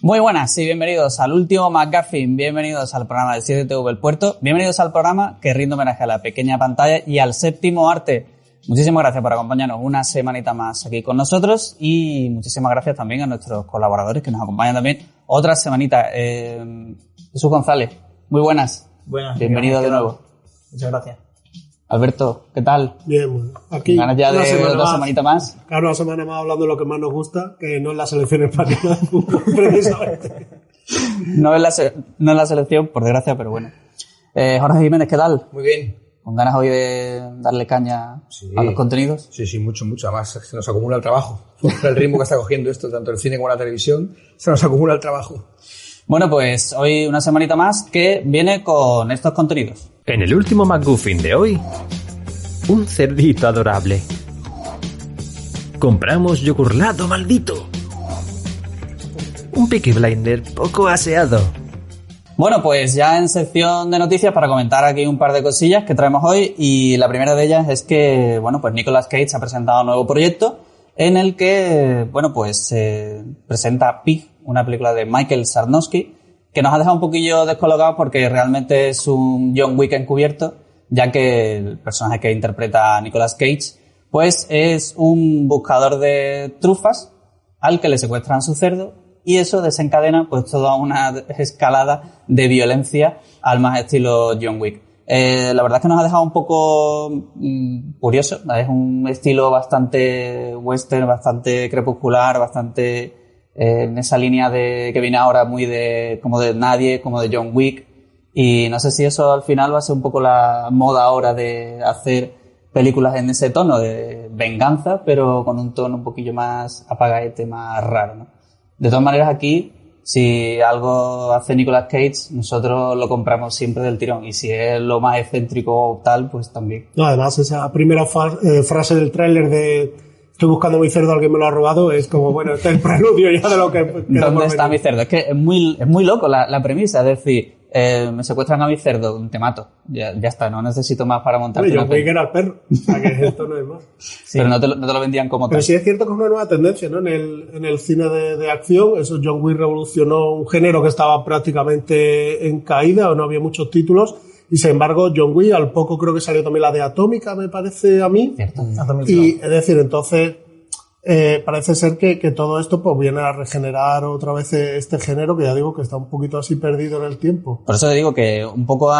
Muy buenas y bienvenidos al último McGuffin, bienvenidos al programa de 7TV El Puerto, bienvenidos al programa que rinde homenaje a la pequeña pantalla y al séptimo arte. Muchísimas gracias por acompañarnos una semanita más aquí con nosotros y muchísimas gracias también a nuestros colaboradores que nos acompañan también otra semanita. Jesús González, muy buenas. Buenas. Bienvenido de nuevo. Muchas gracias. Alberto, ¿qué tal? Bien, bueno, aquí ¿Ganas ya de otra semanita más? Claro, una semana más hablando de lo que más nos gusta, que no es la selección española, precisamente. No es la selección, por desgracia, pero bueno. Jorge Jiménez, ¿qué tal? Muy bien. ¿Con ganas hoy de darle caña a los contenidos? Sí, mucho. Además, se nos acumula el trabajo. Por el ritmo que está cogiendo esto, tanto el cine como la televisión, se nos acumula el trabajo. Bueno, pues hoy una semanita más que viene con estos contenidos. En el último McGuffin de hoy, un cerdito adorable. Compramos yogurlado maldito. Un Peaky Blinder poco aseado. Bueno, pues ya en sección de noticias para comentar aquí un par de cosillas que traemos hoy y la primera de ellas es que, bueno, pues Nicolas Cage ha presentado un nuevo proyecto en el que, bueno, pues se presenta Pig, una película de Michael Sarnowski, que nos ha dejado un poquillo descolocados porque realmente es un John Wick encubierto, ya que el personaje que interpreta a Nicolas Cage, pues es un buscador de trufas al que le secuestran su cerdo y eso desencadena pues toda una escalada de violencia al más estilo John Wick. La verdad es que nos ha dejado un poco curioso, es un estilo bastante western, bastante crepuscular, bastante en esa línea de que viene ahora muy de como de Nadie, como de John Wick, y no sé si eso al final va a ser un poco la moda ahora de hacer películas en ese tono de venganza, pero con un tono un poquillo más apagaete, más raro, ¿no? De todas maneras aquí, si algo hace Nicolas Cage, nosotros lo compramos siempre del tirón, y si es lo más excéntrico o tal, pues también. No, además esa primera frase del tráiler de estoy buscando mi cerdo, alguien me lo ha robado, es como, bueno, este es el preludio ya de lo que... ¿Dónde está mi cerdo? Es que es muy loco la premisa, es decir, me secuestran a mi cerdo, te mato, ya está, no necesito más para montar. Yo creí que era el perro, o sea que esto no es más. Sí. Pero no te lo vendían como tal. Pero sí es cierto que es una nueva tendencia, ¿no? En el cine de acción, eso John Wick revolucionó un género que estaba prácticamente en caída, o no había muchos títulos, y sin embargo John Wick, al poco creo que salió también la de Atómica, me parece a mí. Cierto. Y es decir, entonces parece ser que todo esto pues viene a regenerar otra vez este género que ya digo que está un poquito así perdido en el tiempo. Por eso te digo que un poco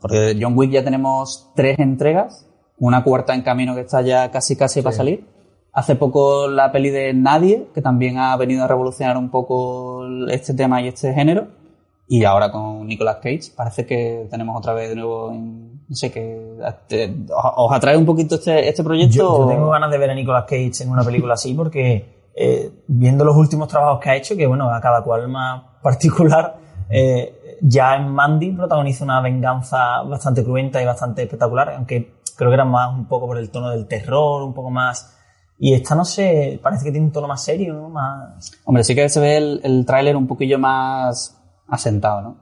porque John Wick ya tenemos 3 entregas, una cuarta en camino que está ya casi para salir. Hace poco la peli de Nadie, que también ha venido a revolucionar un poco este tema y este género. Y ahora con Nicolas Cage parece que tenemos otra vez de nuevo, no sé, que os atrae un poquito este proyecto. Yo tengo ganas de ver a Nicolas Cage en una película así porque viendo los últimos trabajos que ha hecho, que bueno, a cada cual más particular, ya en Mandy protagoniza una venganza bastante cruenta y bastante espectacular, aunque creo que era más un poco por el tono del terror, un poco más... Y esta, no sé, parece que tiene un tono más serio, ¿no? Más... Hombre, sí que se ve el tráiler un poquillo más asentado, ¿no?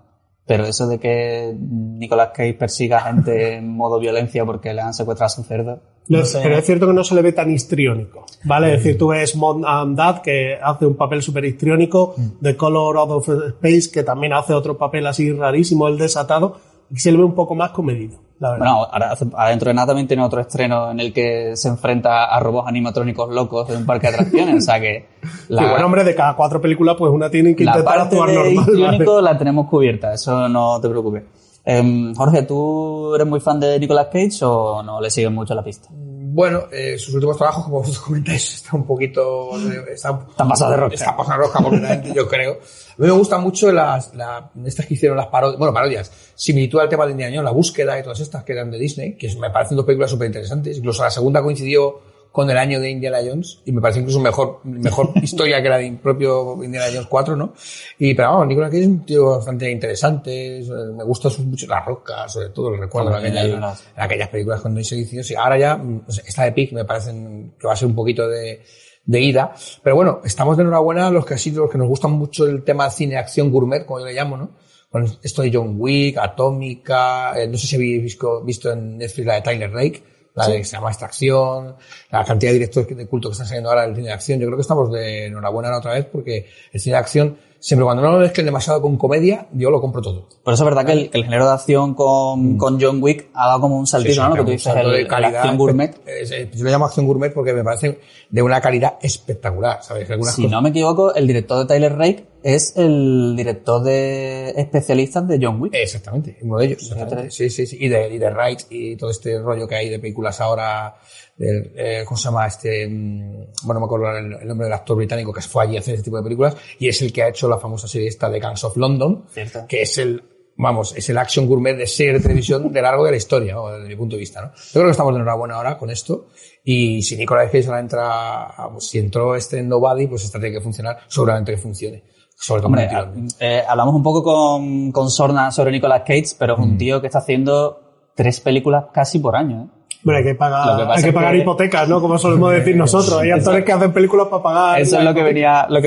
Pero eso de que Nicolas Cage persiga a gente en modo violencia porque le han secuestrado a su cerdo... No sé. Pero es cierto que no se le ve tan histriónico, ¿vale? Es decir, tú ves Mom and Dad, que hace un papel súper histriónico, The Color Out of Space, que también hace otro papel así rarísimo, El Desatado, y se le ve un poco más comedido, la verdad. Bueno, ahora dentro de nada también tiene otro estreno en el que se enfrenta a robots animatrónicos locos en un parque de atracciones, o sea que... Sí, bueno, hombre, de cada 4 películas, pues una tiene que intentar actuar normal. La parte de histriónico, ¿vale? la tenemos cubierta, eso no te preocupes. Jorge, ¿tú eres muy fan de Nicolas Cage o no le sigues mucho la pista? Bueno, sus últimos trabajos, como vosotros comentáis, está un poquito... Está pasado de rosca. Está pasado de rosca completamente, yo creo. A mí me gustan mucho estas que hicieron las parodias, similitud al tema de Indiana Jones, La Búsqueda y todas estas que eran de Disney, que me parecen 2 películas súper interesantes. Incluso la segunda coincidió con el año de Indiana Jones y me parece incluso mejor historia que la de propio Indiana Jones 4, ¿no? Pero vamos, Nicolas Cage es un tío bastante interesante, me gusta mucho La Roca, sobre todo, lo recuerdo en aquellas películas cuando hice inicios, y ahora ya, esta de Pig me parecen que va a ser un poquito de ida, pero bueno, estamos de enhorabuena los que nos gustan mucho el tema cine acción gourmet, como yo le llamo, ¿no? Con esto de John Wick, Atómica, no sé si habéis visto en Netflix la de Tyler Rake, la de que se llama Extracción, la cantidad de directores de culto que están saliendo ahora del cine de acción. Yo creo que estamos de enhorabuena otra vez porque el cine de acción Siempre cuando no lo mezclen demasiado con comedia, yo lo compro todo. Por eso es verdad que el género de acción con John Wick ha dado como un saltito, ¿no? Lo que tú dices, la acción gourmet. Yo lo llamo acción gourmet porque me parece de una calidad espectacular, ¿sabes? Si no me equivoco, el director de Tyler Rake es el director de especialistas de John Wick. Exactamente, uno de ellos. Exactamente. Sí. Y de Wright y todo este rollo que hay de películas ahora, ¿cómo se llama bueno, me acuerdo el nombre del actor británico que fue allí a hacer este tipo de películas, y es el que ha hecho la famosa serie esta de Gangs of London, Cierto. que es el action gourmet de serie de televisión de largo de la historia, ¿no? Desde mi punto de vista, ¿no? Yo creo que estamos de enhorabuena ahora con esto, y si Nicolas Cage ahora si entró en Nobody, pues esta tiene que funcionar, seguramente que funcione. Sobre todo. Hombre, hablamos un poco con Sorna sobre Nicolas Cage, pero es un tío que está haciendo 3 películas casi por año, ¿eh? Hombre, hay que pagar hipotecas, ¿no? Como solemos decir nosotros. Hay actores que hacen películas para pagar. Eso es lo que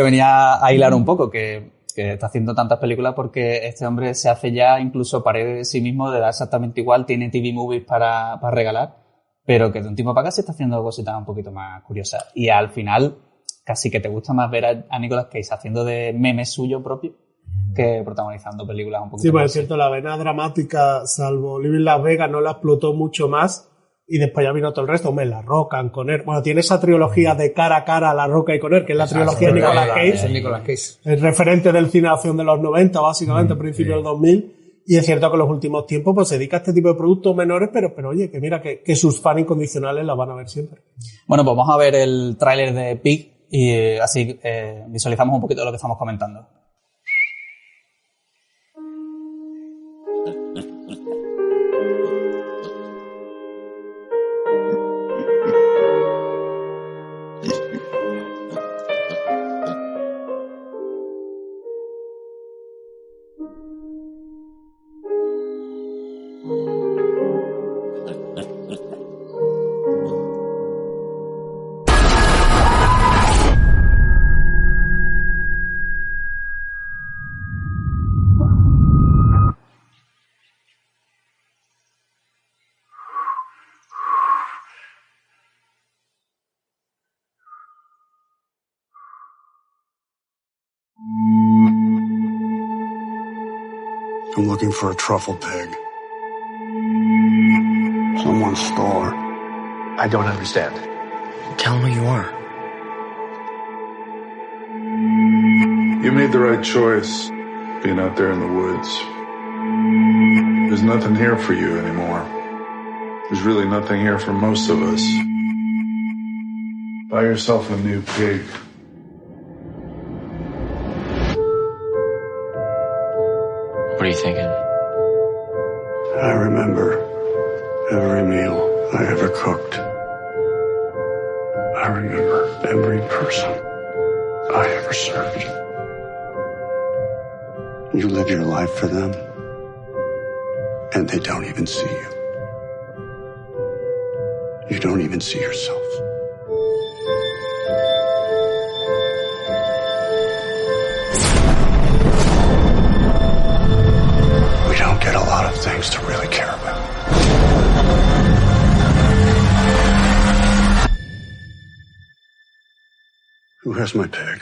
venía a hilar un poco, que está haciendo tantas películas porque este hombre se hace ya incluso pared de sí mismo, le da exactamente igual, tiene TV movies para regalar, pero que de un tiempo para acá se está haciendo cositas un poquito más curiosas. Y al final, casi que te gusta más ver a Nicolas Cage haciendo de memes suyo propio que protagonizando películas un poquito Sí, pues más. es cierto, la vena dramática, salvo Living Las Vegas, no la explotó mucho más. Y después ya vino todo el resto, hombre, La Roca, Conner. Bueno, tiene esa trilogía de Cara a Cara, La Roca y Conner, que es la trilogía de Nicolas Cage. Es Nicolas Cage. El referente del cine de acción de los 90, básicamente, a principios del 2000. Y es cierto que en los últimos tiempos pues se dedica a este tipo de productos menores, pero oye, que mira, que sus fans incondicionales la van a ver siempre. Bueno, pues vamos a ver el tráiler de Pig y así visualizamos un poquito lo que estamos comentando. I'm looking for a truffle pig. Someone stole her. I don't understand. Tell him who you are. You made the right choice, being out there in the woods. There's nothing here for you anymore. There's really nothing here for most of us. Buy yourself a new pig. What are you thinking? I remember every meal I ever cooked. I remember every person I ever served. You live your life for them, and they don't even see you. You don't even see yourself. We don't get a lot of things to really care about. Who has my pig?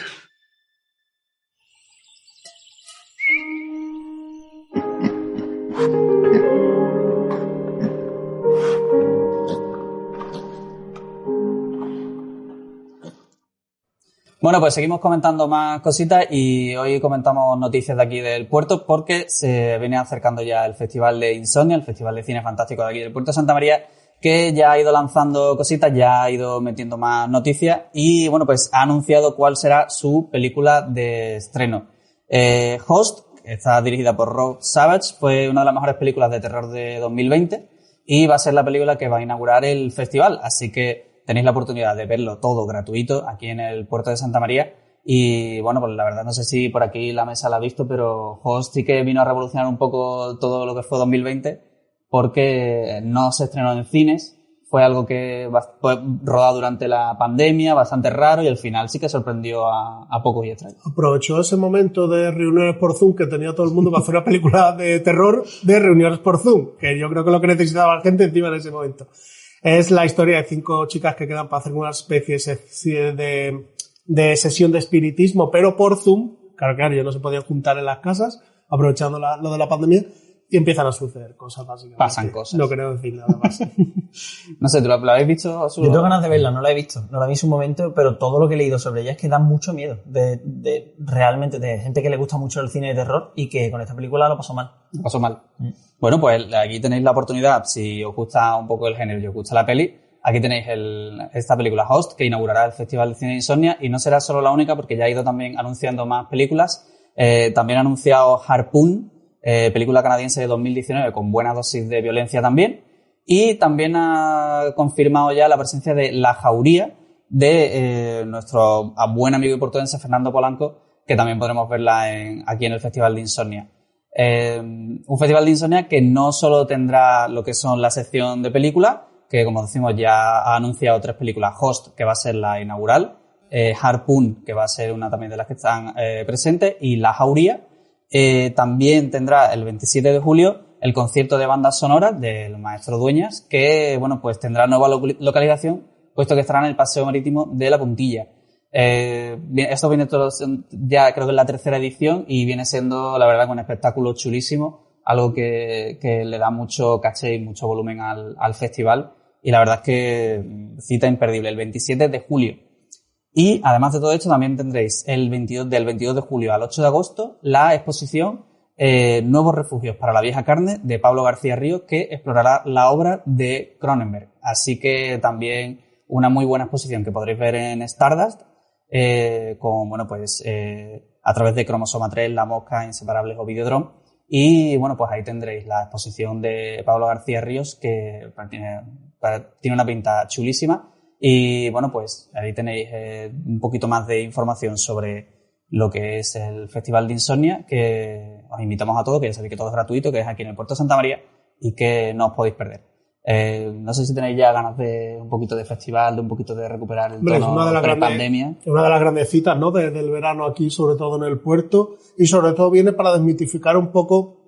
Bueno, pues seguimos comentando más cositas y hoy comentamos noticias de aquí del puerto porque se viene acercando ya el Festival de Insomnia, el Festival de Cine Fantástico de aquí del puerto de Santa María, que ya ha ido lanzando cositas, ya ha ido metiendo más noticias y bueno, pues ha anunciado cuál será su película de estreno. Host, que está dirigida por Rob Savage, fue una de las mejores películas de terror de 2020 y va a ser la película que va a inaugurar el festival, así que tenéis la oportunidad de verlo todo gratuito aquí en el puerto de Santa María. Y bueno, pues la verdad no sé si por aquí la mesa la ha visto, pero Host sí que vino a revolucionar un poco todo lo que fue 2020 porque no se estrenó en cines. Fue algo que fue rodado durante la pandemia, bastante raro, y al final sí que sorprendió a pocos y extraños. Aprovechó ese momento de reuniones por Zoom que tenía todo el mundo para hacer una película de terror de reuniones por Zoom, que yo creo que es lo que necesitaba la gente encima en ese momento. Es la historia de 5 chicas que quedan para hacer una especie de sesión de espiritismo, pero por Zoom, Claro, ya no se podían juntar en las casas, aprovechando lo de la pandemia, y empiezan a suceder cosas, básicamente. Pasan cosas. No quería decir nada más. No sé, ¿tú lo habéis visto? Yo tengo ganas de verla, no la he visto. No la vi en su momento, pero todo lo que he leído sobre ella es que da mucho miedo. Realmente, de gente que le gusta mucho el cine de terror y que con esta película lo pasó mal. Lo pasó mal. Bueno, pues aquí tenéis la oportunidad, si os gusta un poco el género y os gusta la peli, aquí tenéis esta película Host, que inaugurará el Festival de Cine de Insomnia, y no será solo la única, porque ya ha ido también anunciando más películas. También ha anunciado Harpoon, película canadiense de 2019 con buena dosis de violencia también, y también ha confirmado ya la presencia de La Jauría de nuestro buen amigo y portuense Fernando Polanco, que también podremos verla aquí en el Festival de Insomnia. Un Festival de Insomnia que no solo tendrá lo que son la sección de películas, que como decimos ya ha anunciado 3 películas: Host, que va a ser la inaugural, Harpoon, que va a ser una también de las que están presentes, y La Jauría. También tendrá el 27 de julio el concierto de bandas sonoras del maestro Dueñas, que bueno, pues tendrá nueva localización, puesto que estará en el Paseo Marítimo de La Puntilla. Esto viene todo, ya creo que es la 3ª edición, y viene siendo la verdad un espectáculo chulísimo, algo que le da mucho caché y mucho volumen al festival, y la verdad es que cita imperdible, el 27 de julio. Y además de todo esto también tendréis del 22 de julio al 8 de agosto la exposición Nuevos Refugios para la Vieja Carne, de Pablo García Ríos, que explorará la obra de Cronenberg. Así que también una muy buena exposición que podréis ver en Stardust, con, bueno, pues, a través de Cromosoma 3, La Mosca, Inseparables o Videodrome. Y bueno, pues ahí tendréis la exposición de Pablo García Ríos, que tiene una pinta chulísima. Y bueno, pues ahí tenéis un poquito más de información sobre lo que es el Festival de Insomnia, que os invitamos a todos, que ya sabéis que todo es gratuito, que es aquí en el Puerto de Santa María, y que no os podéis perder. No sé si tenéis ya ganas de un poquito de festival, de un poquito de recuperar el tono pre-pandemia. Es una de las grandes citas, ¿no? Del verano aquí, sobre todo en el puerto, y sobre todo viene para desmitificar un poco,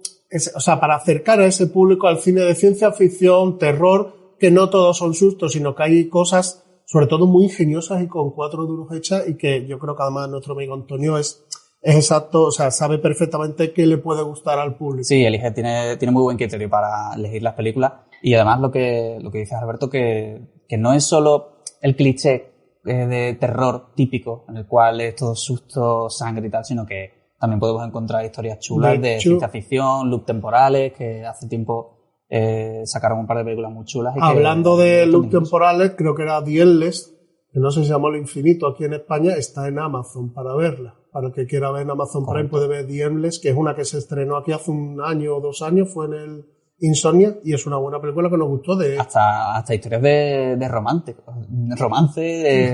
para acercar a ese público al cine de ciencia ficción, terror, que no todos son sustos, sino que hay cosas, sobre todo muy ingeniosas y con 4 duros hechas, y que yo creo que además nuestro amigo Antonio es exacto, sabe perfectamente qué le puede gustar al público. Sí, tiene muy buen criterio para elegir las películas, y además lo que dice Alberto, que no es solo el cliché de terror típico, en el cual es todo susto, sangre y tal, sino que también podemos encontrar historias chulas de ciencia ficción, loop temporales, que hace tiempo sacaron un par de películas muy chulas. Hablando de loop temporales, creo que era The Endless, que no se llama Lo Infinito aquí en España, está en Amazon para verla. Para el que quiera ver en Amazon Prime puede ver The Endless, que es una que se estrenó aquí hace 1 año o 2 años, fue en el Insomnia, y es una buena película que nos gustó. Hasta historias de romance,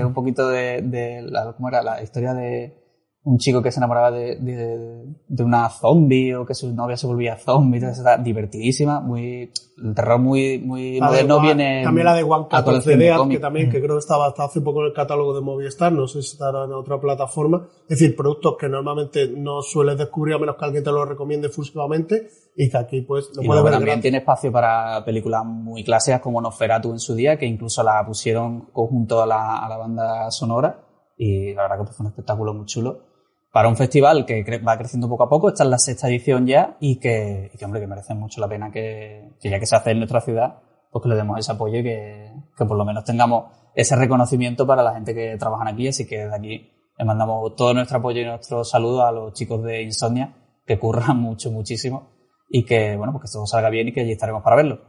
un poquito ¿cómo era? La historia de un chico que se enamoraba de una zombie, o que su novia se volvía zombie. Entonces está divertidísima, el terror muy moderno. Viene también la de One Cut of the Dead, que también, que creo que estaba hasta hace poco en el catálogo de Movistar, no sé si estará en otra plataforma. Es decir, productos que normalmente no sueles descubrir a menos que alguien te lo recomiende efusivamente, y que aquí pues lo puedes ver. También tiene espacio para películas muy clásicas como Nosferatu en su día, que incluso la pusieron conjunto a la banda sonora, y la verdad que fue un espectáculo muy chulo para un festival que va creciendo poco a poco. Esta es la 6ª edición ya, y que hombre, que merece mucho la pena que ya que se hace en nuestra ciudad, pues que le demos ese apoyo, y que por lo menos tengamos ese reconocimiento para la gente que trabaja aquí. Así que desde aquí le mandamos todo nuestro apoyo y nuestro saludo a los chicos de Insomnia, que curran muchísimo, y que bueno, pues que todo salga bien, y que allí estaremos para verlo.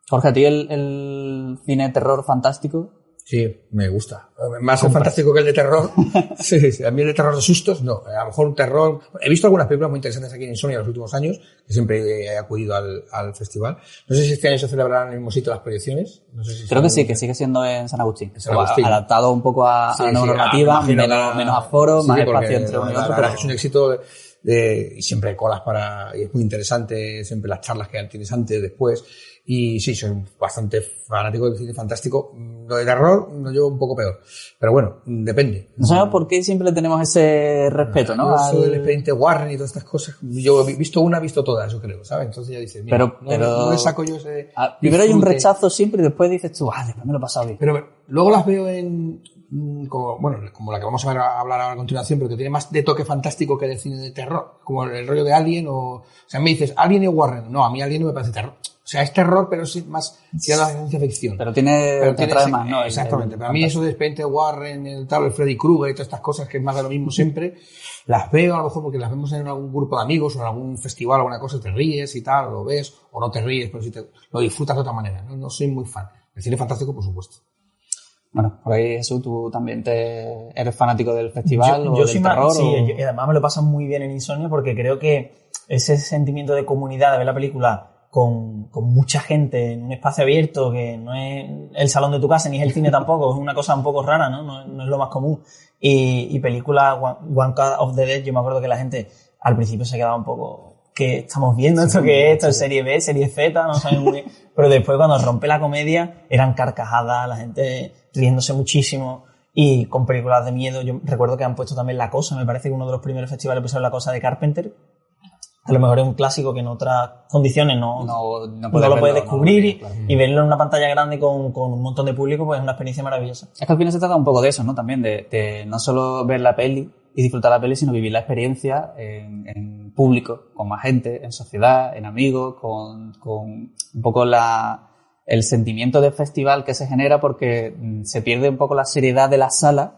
Jorge, ¿a ti el cine de terror fantástico? Sí, me gusta. Más fantástico que el de terror. Sí, a mí el de terror de sustos, no. A lo mejor un terror. He visto algunas películas muy interesantes aquí en Insomnia en los últimos años, que siempre he acudido al festival. No sé si este año se celebrarán en el mismo sitio las proyecciones. No sé si creo que sí, que sigue siendo en San Agustín. Adaptado un poco a la nueva normativa, menos aforo, más espacio entre uno y otro. Pero es un éxito y siempre hay colas y es muy interesante siempre las charlas que tienes antes, después. Y sí, soy bastante fanático del cine fantástico. Lo de terror lo llevo un poco peor. Pero bueno, depende. No sabemos por qué siempre tenemos ese respeto, ¿no? Eso del expediente Warren y todas estas cosas. Yo he visto todas, yo creo, ¿sabes? Entonces ya dices, mira, pero no le saco yo ese... Primero hay un rechazo siempre, y después dices tú, después me lo he pasado bien. Pero luego las veo en como la que vamos a hablar ahora a continuación, pero que tiene más de toque fantástico que de cine de terror, como el rollo de Alien o sea, me dices Alien y Warren, no, a mí Alien no me parece terror, o sea, es terror pero sí más tirando a la ciencia ficción, pero tiene más, ¿no? Exactamente, pero a mí eso de repente Warren, el Freddy Krueger y todas estas cosas que es más de lo mismo siempre, las veo a lo mejor porque las vemos en algún grupo de amigos o en algún festival o alguna cosa, te ríes y tal, lo ves o no te ríes, pero sí lo disfrutas de otra manera, no soy muy fan. El cine fantástico, por supuesto. Bueno, por ahí, Jesús, tú también eres fanático del festival o del terror. Sí, y además me lo paso muy bien en Insomnia porque creo que ese sentimiento de comunidad, de ver la película con mucha gente en un espacio abierto, que no es el salón de tu casa ni es el cine tampoco, es una cosa un poco rara, ¿no? No es lo más común. Y película One Cut of the Dead, yo me acuerdo que la gente al principio se quedaba un poco... ¿Qué estamos viendo? ¿Esto qué es? ¿Esto es serie B, serie Z? No saben muy bien. Pero después cuando rompe la comedia eran carcajadas, la gente riéndose muchísimo y con películas de miedo. Yo recuerdo que han puesto también La Cosa, me parece que uno de los primeros festivales pusieron La Cosa de Carpenter. A lo mejor es un clásico que en otras condiciones no lo puedes descubrir y verlo en una pantalla grande con un montón de público pues es una experiencia maravillosa. Es que al final se trata un poco de eso, ¿no? También de no solo ver la peli y disfrutar la peli, sino vivir la experiencia en público, con más gente, en sociedad, en amigos, con un poco el sentimiento de festival que se genera porque se pierde un poco la seriedad de la sala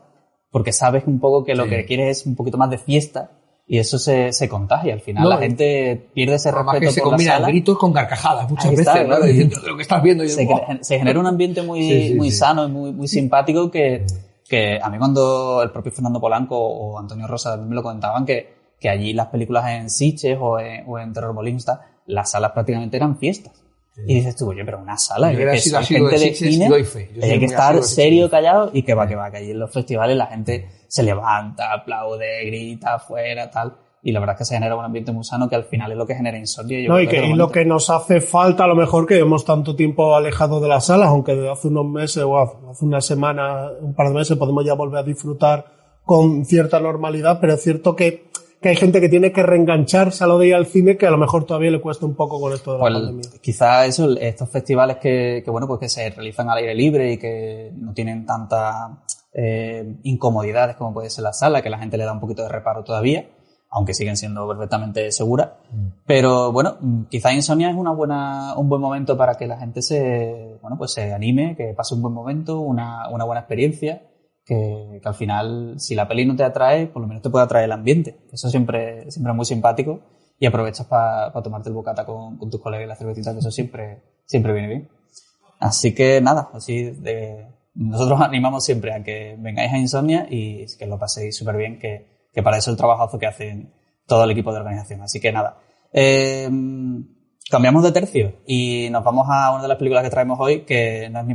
porque sabes un poco que lo que quieres es un poquito más de fiesta. Y eso se contagia. Al final la gente pierde ese respeto que se por la sala. Gritos con carcajadas muchas veces, claro, diciendo lo que estás viendo. Se genera un ambiente muy sano y muy simpático que a mí cuando el propio Fernando Polanco o Antonio Rosa me lo comentaban que allí las películas en Sitges o en Terror Molins, las salas prácticamente eran fiestas. Sí. Y dices tú, oye, pero una sala, que es gente de cine, hay que estar serio, callado y que va, que allí en los festivales la gente se levanta, aplaude, grita afuera, tal. Y la verdad es que se genera un ambiente muy sano que al final es lo que genera insomnio. Y lo que nos hace falta, a lo mejor, que llevamos tanto tiempo alejados de las salas, aunque desde hace unos meses o hace una semana, un par de meses, podemos ya volver a disfrutar con cierta normalidad, pero es cierto que hay gente que tiene que reengancharse a lo de ir al cine que a lo mejor todavía le cuesta un poco con esto de la pandemia. Quizá estos festivales que se realizan al aire libre y que no tienen tantas incomodidades como puede ser la sala, que la gente le da un poquito de reparo todavía, aunque siguen siendo perfectamente seguras. Pero bueno, quizá Insomnia es un buen momento para que la gente se anime, que pase un buen momento, una buena experiencia. Que al final, si la peli no te atrae, por lo menos te puede atraer el ambiente. Eso siempre es muy simpático y aprovechas para tomarte el bocata con tus colegas y la cervecita, que eso siempre viene bien. Así que nada, nosotros animamos siempre a que vengáis a Insomnia y que lo paséis súper bien, que para eso el trabajazo que hacen todo el equipo de organización. Así que nada, cambiamos de tercio y nos vamos a una de las películas que traemos hoy, que no es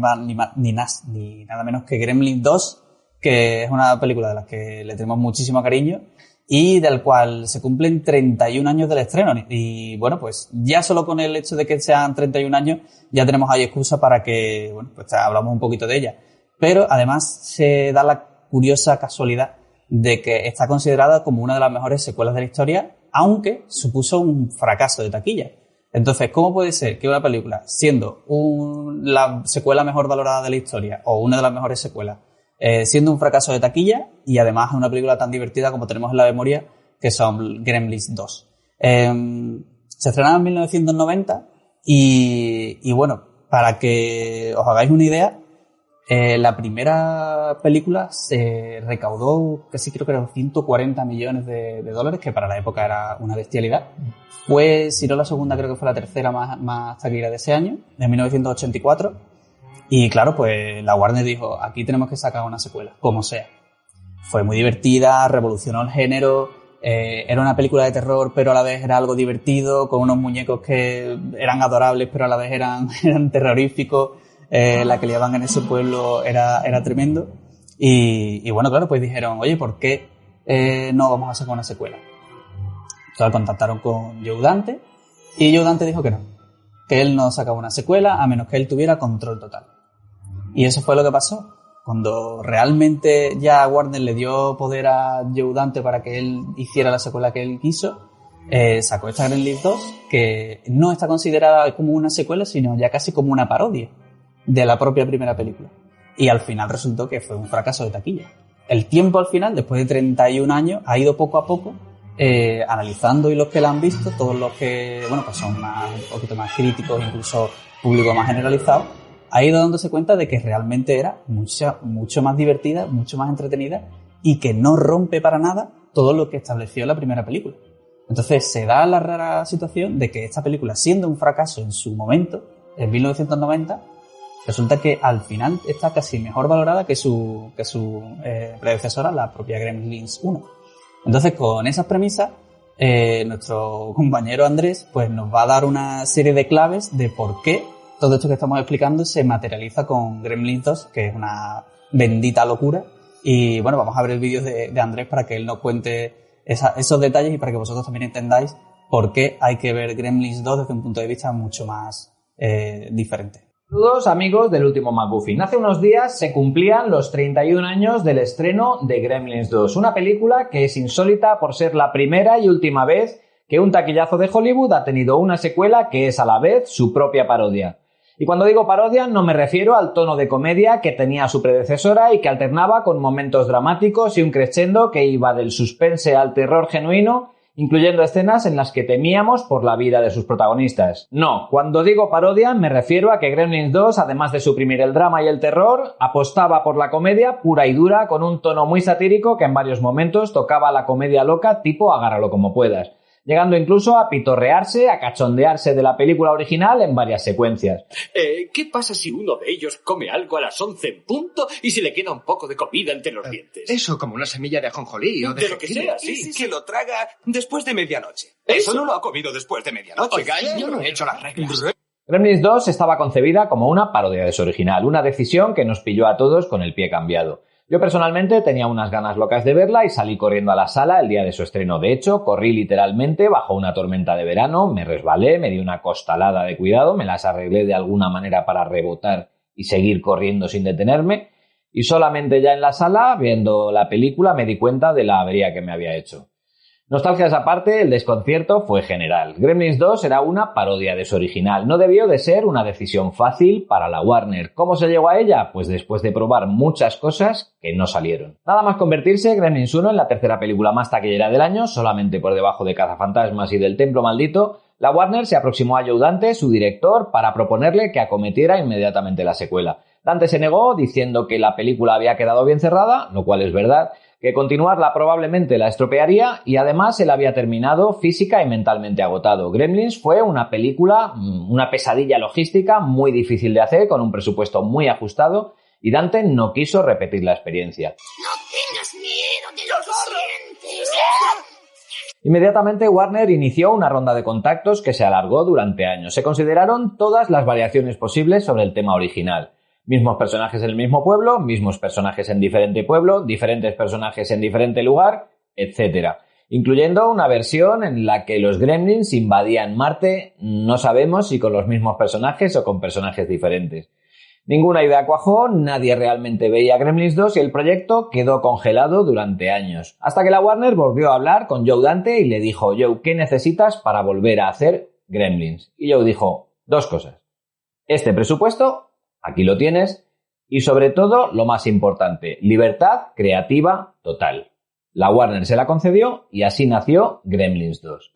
ni nada menos que Gremlins 2, que es una película de la que le tenemos muchísimo cariño y del cual se cumplen 31 años del estreno. Y bueno, pues ya solo con el hecho de que sean 31 años ya tenemos ahí excusa para que, pues hablamos un poquito de ella. Pero además se da la curiosa casualidad de que está considerada como una de las mejores secuelas de la historia, aunque supuso un fracaso de taquilla. Entonces, ¿cómo puede ser que una película, siendo la secuela mejor valorada de la historia o una de las mejores secuelas, siendo un fracaso de taquilla y además una película tan divertida como tenemos en la memoria, que son Gremlins 2? Se estrenaba en 1990 y bueno, para que os hagáis una idea, la primera película se recaudó casi, creo que eran 140 millones de dólares, que para la época era una bestialidad. Fue, si no la segunda, creo que fue la tercera más taquillera de ese año, de 1984. Y claro, pues la Warner dijo, aquí tenemos que sacar una secuela, como sea. Fue muy divertida, revolucionó el género, era una película de terror, pero a la vez era algo divertido, con unos muñecos que eran adorables, pero a la vez eran terroríficos. La que liaban en ese pueblo era tremendo. Y bueno, claro, pues dijeron, oye, ¿por qué no vamos a sacar una secuela? Entonces contactaron con Joe Dante y Joe Dante dijo que no, que él no sacaba una secuela a menos que él tuviera control total. Y eso fue lo que pasó. Cuando realmente ya Warner le dio poder a Joe Dante para que él hiciera la secuela que él quiso, sacó esta Gremlins 2, que no está considerada como una secuela, sino ya casi como una parodia de la propia primera película. y al final resultó que fue un fracaso de taquilla. El tiempo al final, después de 31 años, ha ido poco a poco analizando, y los que la han visto, todos los que, bueno, pues son un poquito más críticos, incluso público más generalizado, ha ido dándose cuenta de que realmente era mucho más divertida, mucho más entretenida, y que no rompe para nada todo lo que estableció la primera película. Entonces se da la rara situación de que esta película, siendo un fracaso en su momento, en 1990, resulta que al final está casi mejor valorada que su predecesora, la propia Gremlins 1. Entonces, con esas premisas, nuestro compañero Andrés pues nos va a dar una serie de claves de por qué todo esto que estamos explicando se materializa con Gremlins 2, que es una bendita locura. Y bueno, vamos a ver el vídeo de Andrés para que él nos cuente esos detalles y para que vosotros también entendáis por qué hay que ver Gremlins 2 desde un punto de vista mucho más diferente. Saludos amigos del último McGuffin. Hace unos días se cumplían los 31 años del estreno de Gremlins 2, una película que es insólita por ser la primera y última vez que un taquillazo de Hollywood ha tenido una secuela que es a la vez su propia parodia. Y cuando digo parodia no me refiero al tono de comedia que tenía su predecesora y que alternaba con momentos dramáticos y un crescendo que iba del suspense al terror genuino, incluyendo escenas en las que temíamos por la vida de sus protagonistas. No, cuando digo parodia me refiero a que Gremlins 2, además de suprimir el drama y el terror, apostaba por la comedia pura y dura con un tono muy satírico que en varios momentos tocaba la comedia loca tipo agárralo como puedas, llegando incluso a pitorrearse, a cachondearse de la película original en varias secuencias. ¿Qué pasa si uno de ellos come algo a las 11 en punto y se le queda un poco de comida entre los dientes? Eso, como una semilla de ajonjolí o de lo que sea, sí. Sí. Que lo traga después de medianoche. Eso no lo ha comido después de medianoche. Oiga, yo no he hecho las reglas. Gremlins 2 estaba concebida como una parodia de su original, una decisión que nos pilló a todos con el pie cambiado. Yo personalmente tenía unas ganas locas de verla y salí corriendo a la sala el día de su estreno. De hecho, corrí literalmente bajo una tormenta de verano, me resbalé, me di una costalada de cuidado, me las arreglé de alguna manera para rebotar y seguir corriendo sin detenerme, y solamente ya en la sala, viendo la película, me di cuenta de la avería que me había hecho. Nostalgias aparte, el desconcierto fue general. Gremlins 2 era una parodia de su original. No debió de ser una decisión fácil para la Warner. ¿Cómo se llegó a ella? Pues después de probar muchas cosas que no salieron. Nada más convertirse Gremlins 1 en la tercera película más taquillera del año, solamente por debajo de Cazafantasmas y del Templo Maldito, la Warner se aproximó a Joe Dante, su director, para proponerle que acometiera inmediatamente la secuela. Dante se negó, diciendo que la película había quedado bien cerrada, lo cual es verdad, que continuarla probablemente la estropearía y además él había terminado física y mentalmente agotado. Gremlins fue una película, una pesadilla logística muy difícil de hacer, con un presupuesto muy ajustado, y Dante no quiso repetir la experiencia. No tengas miedo de lo que sientes. Inmediatamente Warner inició una ronda de contactos que se alargó durante años. Se consideraron todas las variaciones posibles sobre el tema original. Mismos personajes en el mismo pueblo, mismos personajes en diferente pueblo, diferentes personajes en diferente lugar, etc. Incluyendo una versión en la que los Gremlins invadían Marte, no sabemos si con los mismos personajes o con personajes diferentes. Ninguna idea cuajó, nadie realmente veía Gremlins 2 y el proyecto quedó congelado durante años. Hasta que la Warner volvió a hablar con Joe Dante y le dijo: Joe, ¿qué necesitas para volver a hacer Gremlins? Y Joe dijo: dos cosas. Este presupuesto, aquí lo tienes, y sobre todo, lo más importante, libertad creativa total. La Warner se la concedió y así nació Gremlins 2.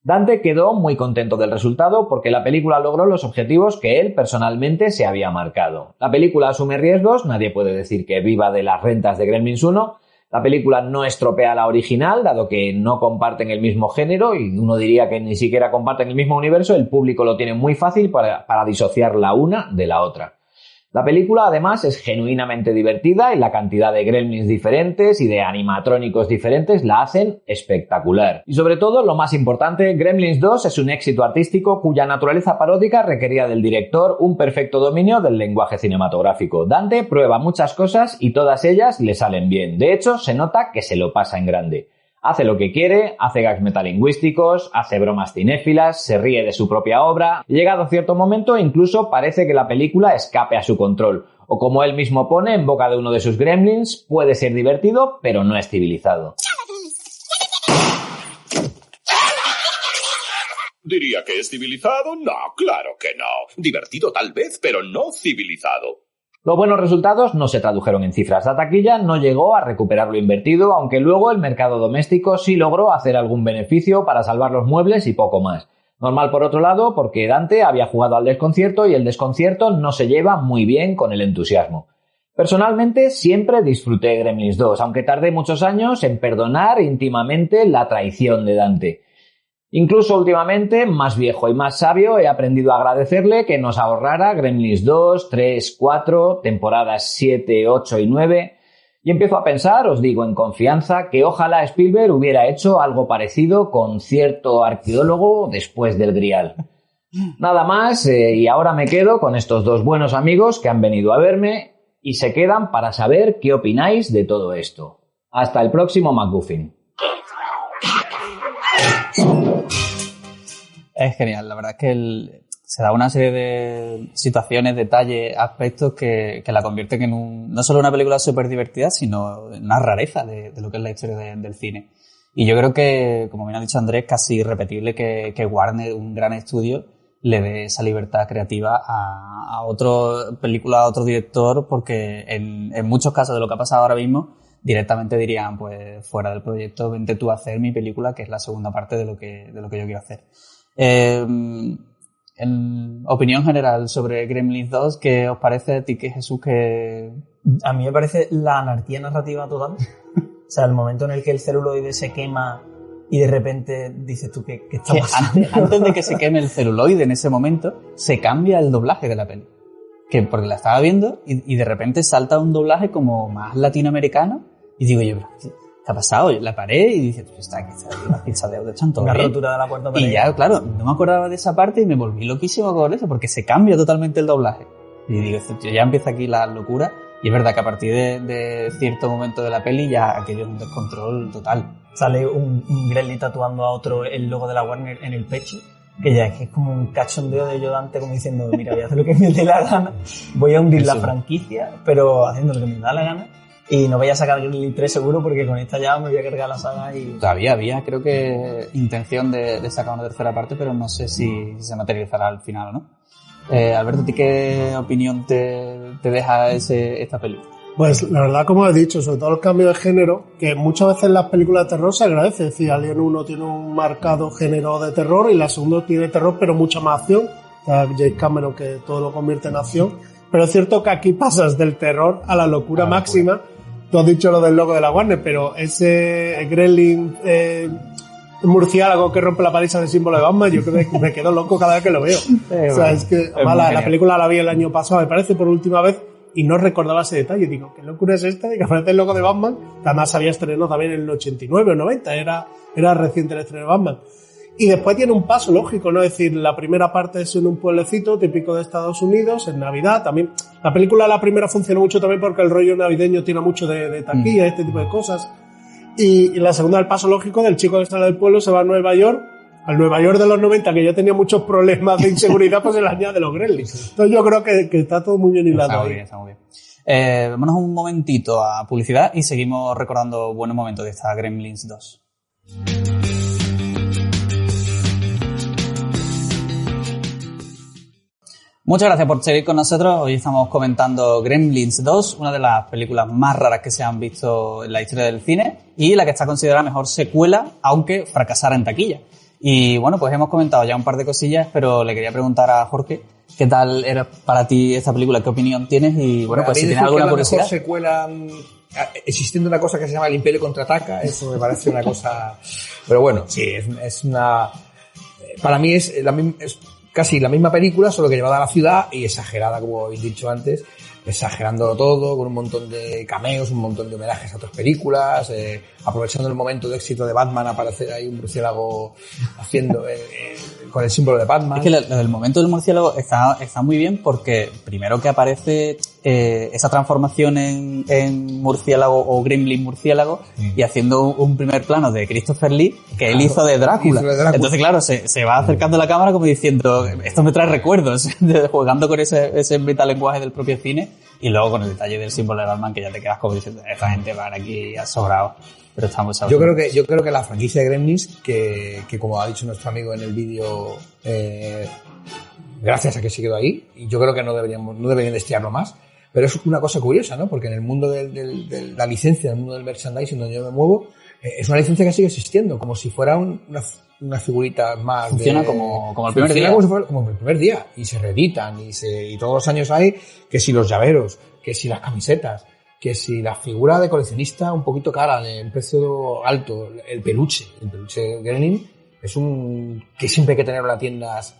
Dante quedó muy contento del resultado porque la película logró los objetivos que él personalmente se había marcado. La película asume riesgos, nadie puede decir que viva de las rentas de Gremlins 1. La película no estropea la original, dado que no comparten el mismo género y uno diría que ni siquiera comparten el mismo universo. El público lo tiene muy fácil para disociar la una de la otra. La película además es genuinamente divertida y la cantidad de gremlins diferentes y de animatrónicos diferentes la hacen espectacular. Y sobre todo, lo más importante, Gremlins 2 es un éxito artístico cuya naturaleza paródica requería del director un perfecto dominio del lenguaje cinematográfico. Dante prueba muchas cosas y todas ellas le salen bien. De hecho, se nota que se lo pasa en grande. Hace lo que quiere, hace gags metalingüísticos, hace bromas cinéfilas, se ríe de su propia obra y llegado a cierto momento incluso parece que la película escape a su control. O como él mismo pone en boca de uno de sus gremlins, puede ser divertido, pero no es civilizado. ¿Diría que es civilizado? No, claro que no. Divertido tal vez, pero no civilizado. Los buenos resultados no se tradujeron en cifras. La taquilla no llegó a recuperar lo invertido, aunque luego el mercado doméstico sí logró hacer algún beneficio para salvar los muebles y poco más. Normal por otro lado, porque Dante había jugado al desconcierto y el desconcierto no se lleva muy bien con el entusiasmo. Personalmente siempre disfruté Gremlins 2, aunque tardé muchos años en perdonar íntimamente la traición de Dante. Incluso últimamente, más viejo y más sabio, he aprendido a agradecerle que nos ahorrara Gremlins 2, 3, 4, temporadas 7, 8 y 9, y empiezo a pensar, os digo en confianza, que ojalá Spielberg hubiera hecho algo parecido con cierto arqueólogo después del Grial. Nada más, y ahora me quedo con estos dos buenos amigos que han venido a verme y se quedan para saber qué opináis de todo esto. Hasta el próximo MacGuffin. Es genial, la verdad es que se da una serie de situaciones, detalles, aspectos que la convierten en no solo una película súper divertida, sino en una rareza de lo que es la historia del cine. Y yo creo que, como bien ha dicho Andrés, casi irrepetible que Warner, un gran estudio, le dé esa libertad creativa a otra película, a otro director, porque en muchos casos de lo que ha pasado ahora mismo, directamente dirían, pues fuera del proyecto, vente tú a hacer mi película, que es la segunda parte de lo que yo quiero hacer. En opinión general sobre Gremlins 2, ¿qué os parece a ti, que Jesús? Que a mí me parece la anarquía narrativa total. O sea, el momento en el que el celuloide se quema y de repente dices tú, ¿qué está pasando? Antes de que se queme el celuloide, en ese momento, se cambia el doblaje de la peli. Porque la estaba viendo y de repente salta un doblaje como más latinoamericano y digo yo, ¿qué ha pasado? La paré y dice, pues está aquí, la pizza de chanto. Una rotura de la cuarta pared. Y ya, claro, no me acordaba de esa parte y me volví loquísimo con eso, porque se cambia totalmente el doblaje. Y digo, ya empieza aquí la locura. Y es verdad que a partir de cierto momento de la peli ya aquello es un descontrol total. Sale un Gremlin tatuando a otro el logo de la Warner en el pecho, que ya es como un cachondeo de Dante, como diciendo, mira, voy a hacer lo que me dé la gana, voy a hundir la franquicia, pero haciendo lo que me da la gana. Y no voy a sacar Gremlins 3 seguro, porque con esta ya me voy a cargar la saga y... Todavía había, creo que, intención de sacar una tercera parte, pero no sé si se materializará al final o no. Alberto, ¿a ti qué opinión te deja esta película? Pues la verdad, como he dicho, sobre todo el cambio de género, que muchas veces en las películas de terror se agradece. Es decir, Alien 1 tiene un marcado género de terror y la segunda tiene terror, pero mucha más acción. O sea, James Cameron, que todo lo convierte en acción. Pero es cierto que aquí pasas del terror a la locura máxima. Tú has dicho lo del logo de la Warner, pero ese Gremlin murciélago que rompe la paliza del símbolo de Batman, yo creo que me quedo loco cada vez que lo veo. O sea, es que la película la vi el año pasado, me parece, por última vez, y no recordaba ese detalle. Digo, ¿qué locura es esta? Y que aparece el logo de Batman, que además había estrenado también en el 89 o 90, era reciente el estreno de Batman. Y después tiene un paso lógico, ¿no? Es decir, la primera parte es en un pueblecito típico de Estados Unidos, en Navidad. También la película, la primera, funcionó mucho también porque el rollo navideño tiene mucho de taquilla, este tipo de cosas. Y la segunda, el paso lógico del chico que sale del pueblo, se va a Nueva York, al Nueva York de los 90, que ya tenía muchos problemas de inseguridad, pues se le añade los Gremlins. Entonces yo creo que está todo muy bien hilado. Está muy bien. Vámonos un momentito a publicidad y seguimos recordando buenos momentos de esta Gremlins 2. Muchas gracias por seguir con nosotros. Hoy estamos comentando Gremlins 2, una de las películas más raras que se han visto en la historia del cine y la que está considerada mejor secuela, aunque fracasara en taquilla. Y bueno, pues hemos comentado ya un par de cosillas, pero le quería preguntar a Jorge qué tal era para ti esta película, qué opinión tienes y bueno, pues si tienes alguna curiosidad. La mejor secuela, existiendo una cosa que se llama El Imperio Contraataca, eso me parece una cosa... Pero bueno, sí, es una... Para mí es casi la misma película, solo que llevada a la ciudad y exagerada, como habéis dicho antes, exagerándolo todo, con un montón de cameos, un montón de homenajes a otras películas, aprovechando el momento de éxito de Batman, aparecer ahí un murciélago haciendo con el símbolo de Batman. Es que lo del momento del murciélago está muy bien porque primero que aparece esa transformación en murciélago o gremlin murciélago y haciendo un primer plano de Christopher Lee que él hizo de Drácula. Entonces claro, se va acercando a la cámara como diciendo, esto me trae recuerdos, jugando con ese metalenguaje del propio cine y luego con el detalle del símbolo de Batman que ya te quedas como diciendo, esta gente va aquí a sobrado. pero estamos Yo creo que la franquicia de Gremlins, que como ha dicho nuestro amigo en el vídeo, gracias a que se quedó ahí, y yo creo que no deberían estirarlo más, pero es una cosa curiosa, ¿no? Porque en el mundo de la licencia, en el mundo del merchandising donde yo me muevo, es una licencia que sigue existiendo, como si fuera una figurita más. Funciona como el primer día. Como el primer día. Y se reeditan, y todos los años hay que si los llaveros, que si las camisetas, que si la figura de coleccionista un poquito cara, de un precio alto, el peluche Gremlin es que siempre hay que tenerlo en las tiendas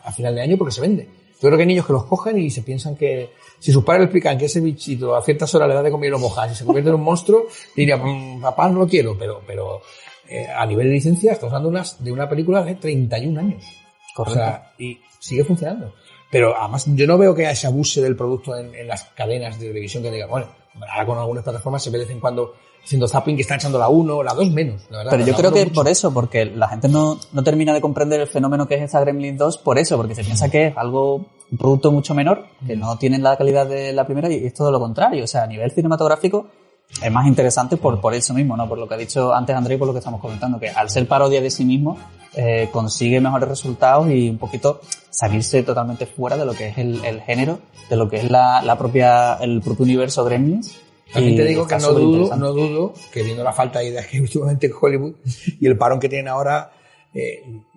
a final de año porque se vende. Yo creo que hay niños que los cogen y se piensan que si sus padres le explican que ese bichito a ciertas horas le da de comer y lo mojas y se convierte en un monstruo, dirían, papá, no lo quiero, pero a nivel de licencia estamos hablando de una película de 31 años. Correcto. O sea, y sigue funcionando. Pero además yo no veo que se abuse del producto en las cadenas de televisión que digan, bueno, ahora con algunas plataformas se ve de vez en cuando haciendo zapping que está echando la 1, la 2 menos, la verdad. Pero yo creo que por eso, porque la gente no termina de comprender el fenómeno que es esta Gremlins 2 por eso, porque se piensa que es un producto mucho menor, que no tiene la calidad de la primera, y es todo lo contrario. O sea, a nivel cinematográfico es más interesante por eso mismo, ¿no? Por lo que ha dicho antes André y por lo que estamos comentando, que al ser parodia de sí mismo, consigue mejores resultados y un poquito salirse totalmente fuera de lo que es el género, de lo que es el propio universo Gremlins. También te digo que no dudo que viendo la falta de ideas que hay últimamente en Hollywood y el parón que tienen ahora,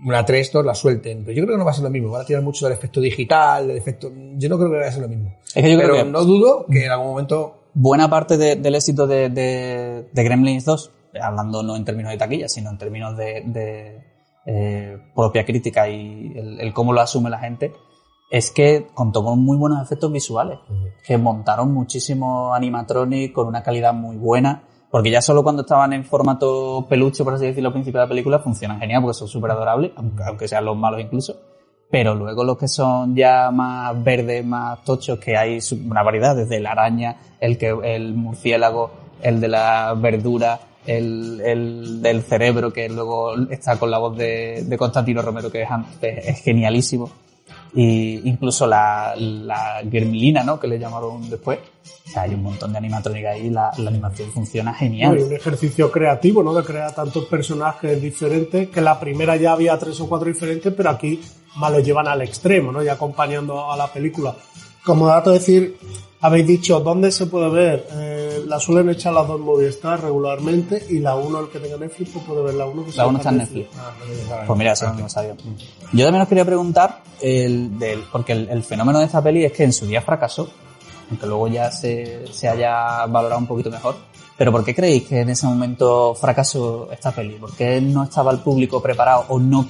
una 3 la suelten. Pero yo creo que no va a ser lo mismo. Van a tirar mucho del efecto digital, yo no creo que vaya a ser lo mismo. Es que yo creo pero que no dudo que en algún momento... Buena parte del éxito de Gremlins 2, hablando no en términos de taquilla, sino en términos de propia crítica y el cómo lo asume la gente, es que contó con muy buenos efectos visuales, que montaron muchísimo animatronic con una calidad muy buena, porque ya solo cuando estaban en formato peluche, por así decirlo, al principio de la película, funcionan genial porque son súper adorables, aunque sean los malos incluso, pero luego los que son ya más verdes, más tochos, que hay una variedad, desde la araña, el murciélago, el de la verdura, el del cerebro, que luego está con la voz de Constantino Romero, que es genialísimo. Y incluso la Gremlina, ¿no? Que le llamaron después. O sea, hay un montón de animatrónica ahí, la animación funciona genial. Hay un ejercicio creativo, ¿no? De crear tantos personajes diferentes, que la primera ya había 3 o 4 diferentes, pero aquí más lo llevan al extremo, ¿no? Y acompañando a la película. Como dato decir, habéis dicho, ¿dónde se puede ver? La suelen echar las dos Movistar regularmente, y la 1, el que tenga Netflix, pues puede ver la 1. La 1 está en Netflix. Pues mira, eso no lo sabía. Yo también os quería preguntar, porque el fenómeno de esta peli es que en su día fracasó, aunque luego ya se haya valorado un poquito mejor. Pero ¿por qué creéis que en ese momento fracasó esta peli? ¿Por qué no estaba el público preparado o no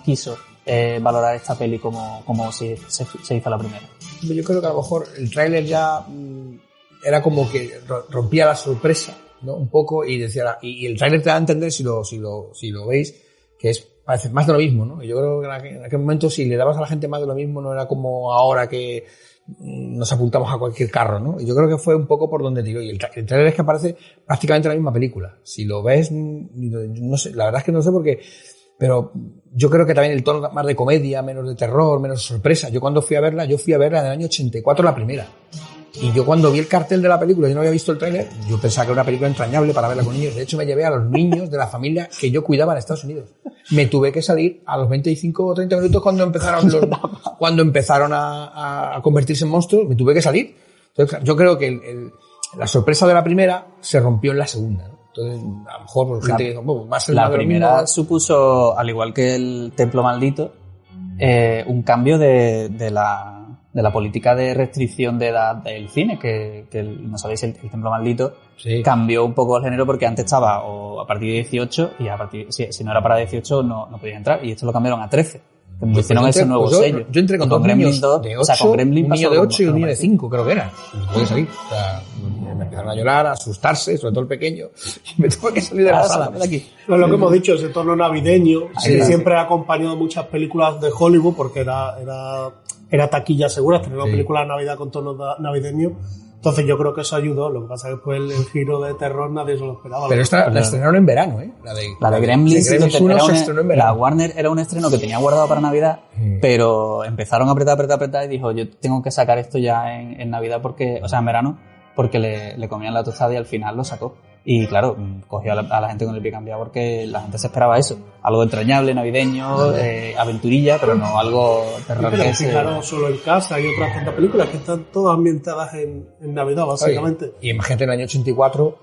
quiso valorar esta peli como se hizo la primera? Yo creo que a lo mejor el tráiler ya era como que rompía la sorpresa, ¿no? Un poco, y decía, y el tráiler te da a entender, si lo veis, que parece más de lo mismo, ¿no? Y yo creo que en aquel momento, si le dabas a la gente más de lo mismo, no era como ahora que nos apuntamos a cualquier carro, ¿no? Y yo creo que fue un poco por donde tiró. Y el tráiler es que aparece prácticamente la misma película. Si lo ves, no sé, la verdad es que no sé por qué, pero yo creo que también el tono más de comedia, menos de terror, menos sorpresa. Yo cuando fui a verla en el año 84, la primera. Y yo cuando vi el cartel de la película, yo no había visto el tráiler, yo pensaba que era una película entrañable para verla con niños. De hecho, me llevé a los niños de la familia que yo cuidaba en Estados Unidos. Me tuve que salir a los 25 o 30 minutos cuando empezaron a convertirse en monstruos, me tuve que salir. Entonces, yo creo que la sorpresa de la primera se rompió en la segunda, ¿no? Entonces, a lo mejor por gente que dijo, va a ser la primera supuso, al igual que el Templo Maldito, un cambio de la política de restricción de edad del cine, que no sabéis, el Templo Maldito cambió un poco el género, porque antes estaba o a partir de 18 y si no era para 18 no podías entrar, y esto lo cambiaron a 13. Hicieron ese nuevo sello. Yo entré con dos niños de 8, o sea, con Gremlin, un niño de 8 y un niño de 5, creo que era. Me tuve que salir. O sea, me empezaron a llorar, a asustarse, sobre todo el pequeño. Y me tuve que salir de la sala. De aquí. No, lo que hemos dicho, ese tono navideño, que siempre ha acompañado muchas películas de Hollywood, porque era taquilla segura, tener una película de Navidad con tonos navideños. Entonces yo creo que eso ayudó. Lo que pasa es que después el giro de terror nadie se lo esperaba. Pero esta la estrenaron en verano, ¿eh? La de Gremlins se estrenó en verano. La Warner era un estreno que tenía guardado para Navidad, pero empezaron a apretar y dijo, yo tengo que sacar esto ya en Navidad, porque, o sea, en verano, porque le comían la tostada y al final lo sacó. Y claro, cogió a la gente con el pie cambiado porque la gente se esperaba eso. Algo entrañable, navideño, aventurilla, pero no algo terror. Pero fijaros solo en casa y otras tantas películas que están todas ambientadas en Navidad, básicamente. Oye, y imagínate en el año 84,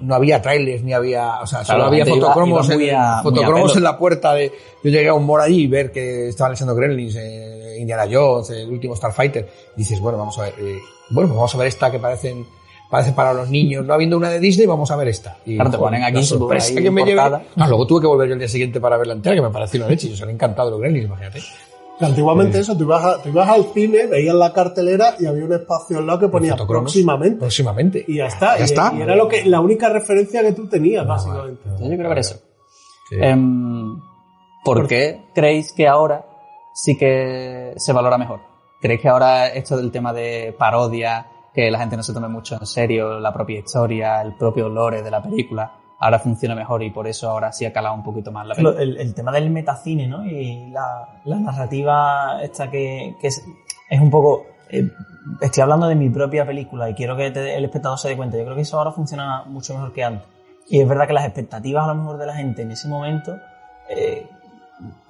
no había trailers ni había, o sea, solo había fotocromos, fotocromos en la puerta de, yo llegué a un mall allí y ver que estaban echando Gremlins, Indiana Jones, el último Starfighter, y dices, bueno, vamos a ver, pues vamos a ver esta que parece para los niños, no habiendo una de Disney, vamos a ver esta. Y claro, te ponen aquí sorpresa que me llevé. Luego tuve que volver yo el día siguiente para ver la entera, que me pareció una leche, y os han encantado los Gremlins, imagínate. Antiguamente eso, tú ibas al cine, veías la cartelera y había un espacio al lado que ponía próximamente. Y ya está. Y era la única referencia que tú tenías, básicamente. Yo quiero ver eso. Sí. ¿Por qué creéis que ahora sí que se valora mejor? ¿Creéis que ahora esto del tema de parodia, que la gente no se tome mucho en serio, la propia historia, el propio lore de la película, ahora funciona mejor y por eso ahora sí ha calado un poquito más la película? El tema del metacine, ¿no? Y la narrativa esta que es un poco... estoy hablando de mi propia película y quiero que el espectador se dé cuenta. Yo creo que eso ahora funciona mucho mejor que antes. Y es verdad que las expectativas a lo mejor de la gente en ese momento...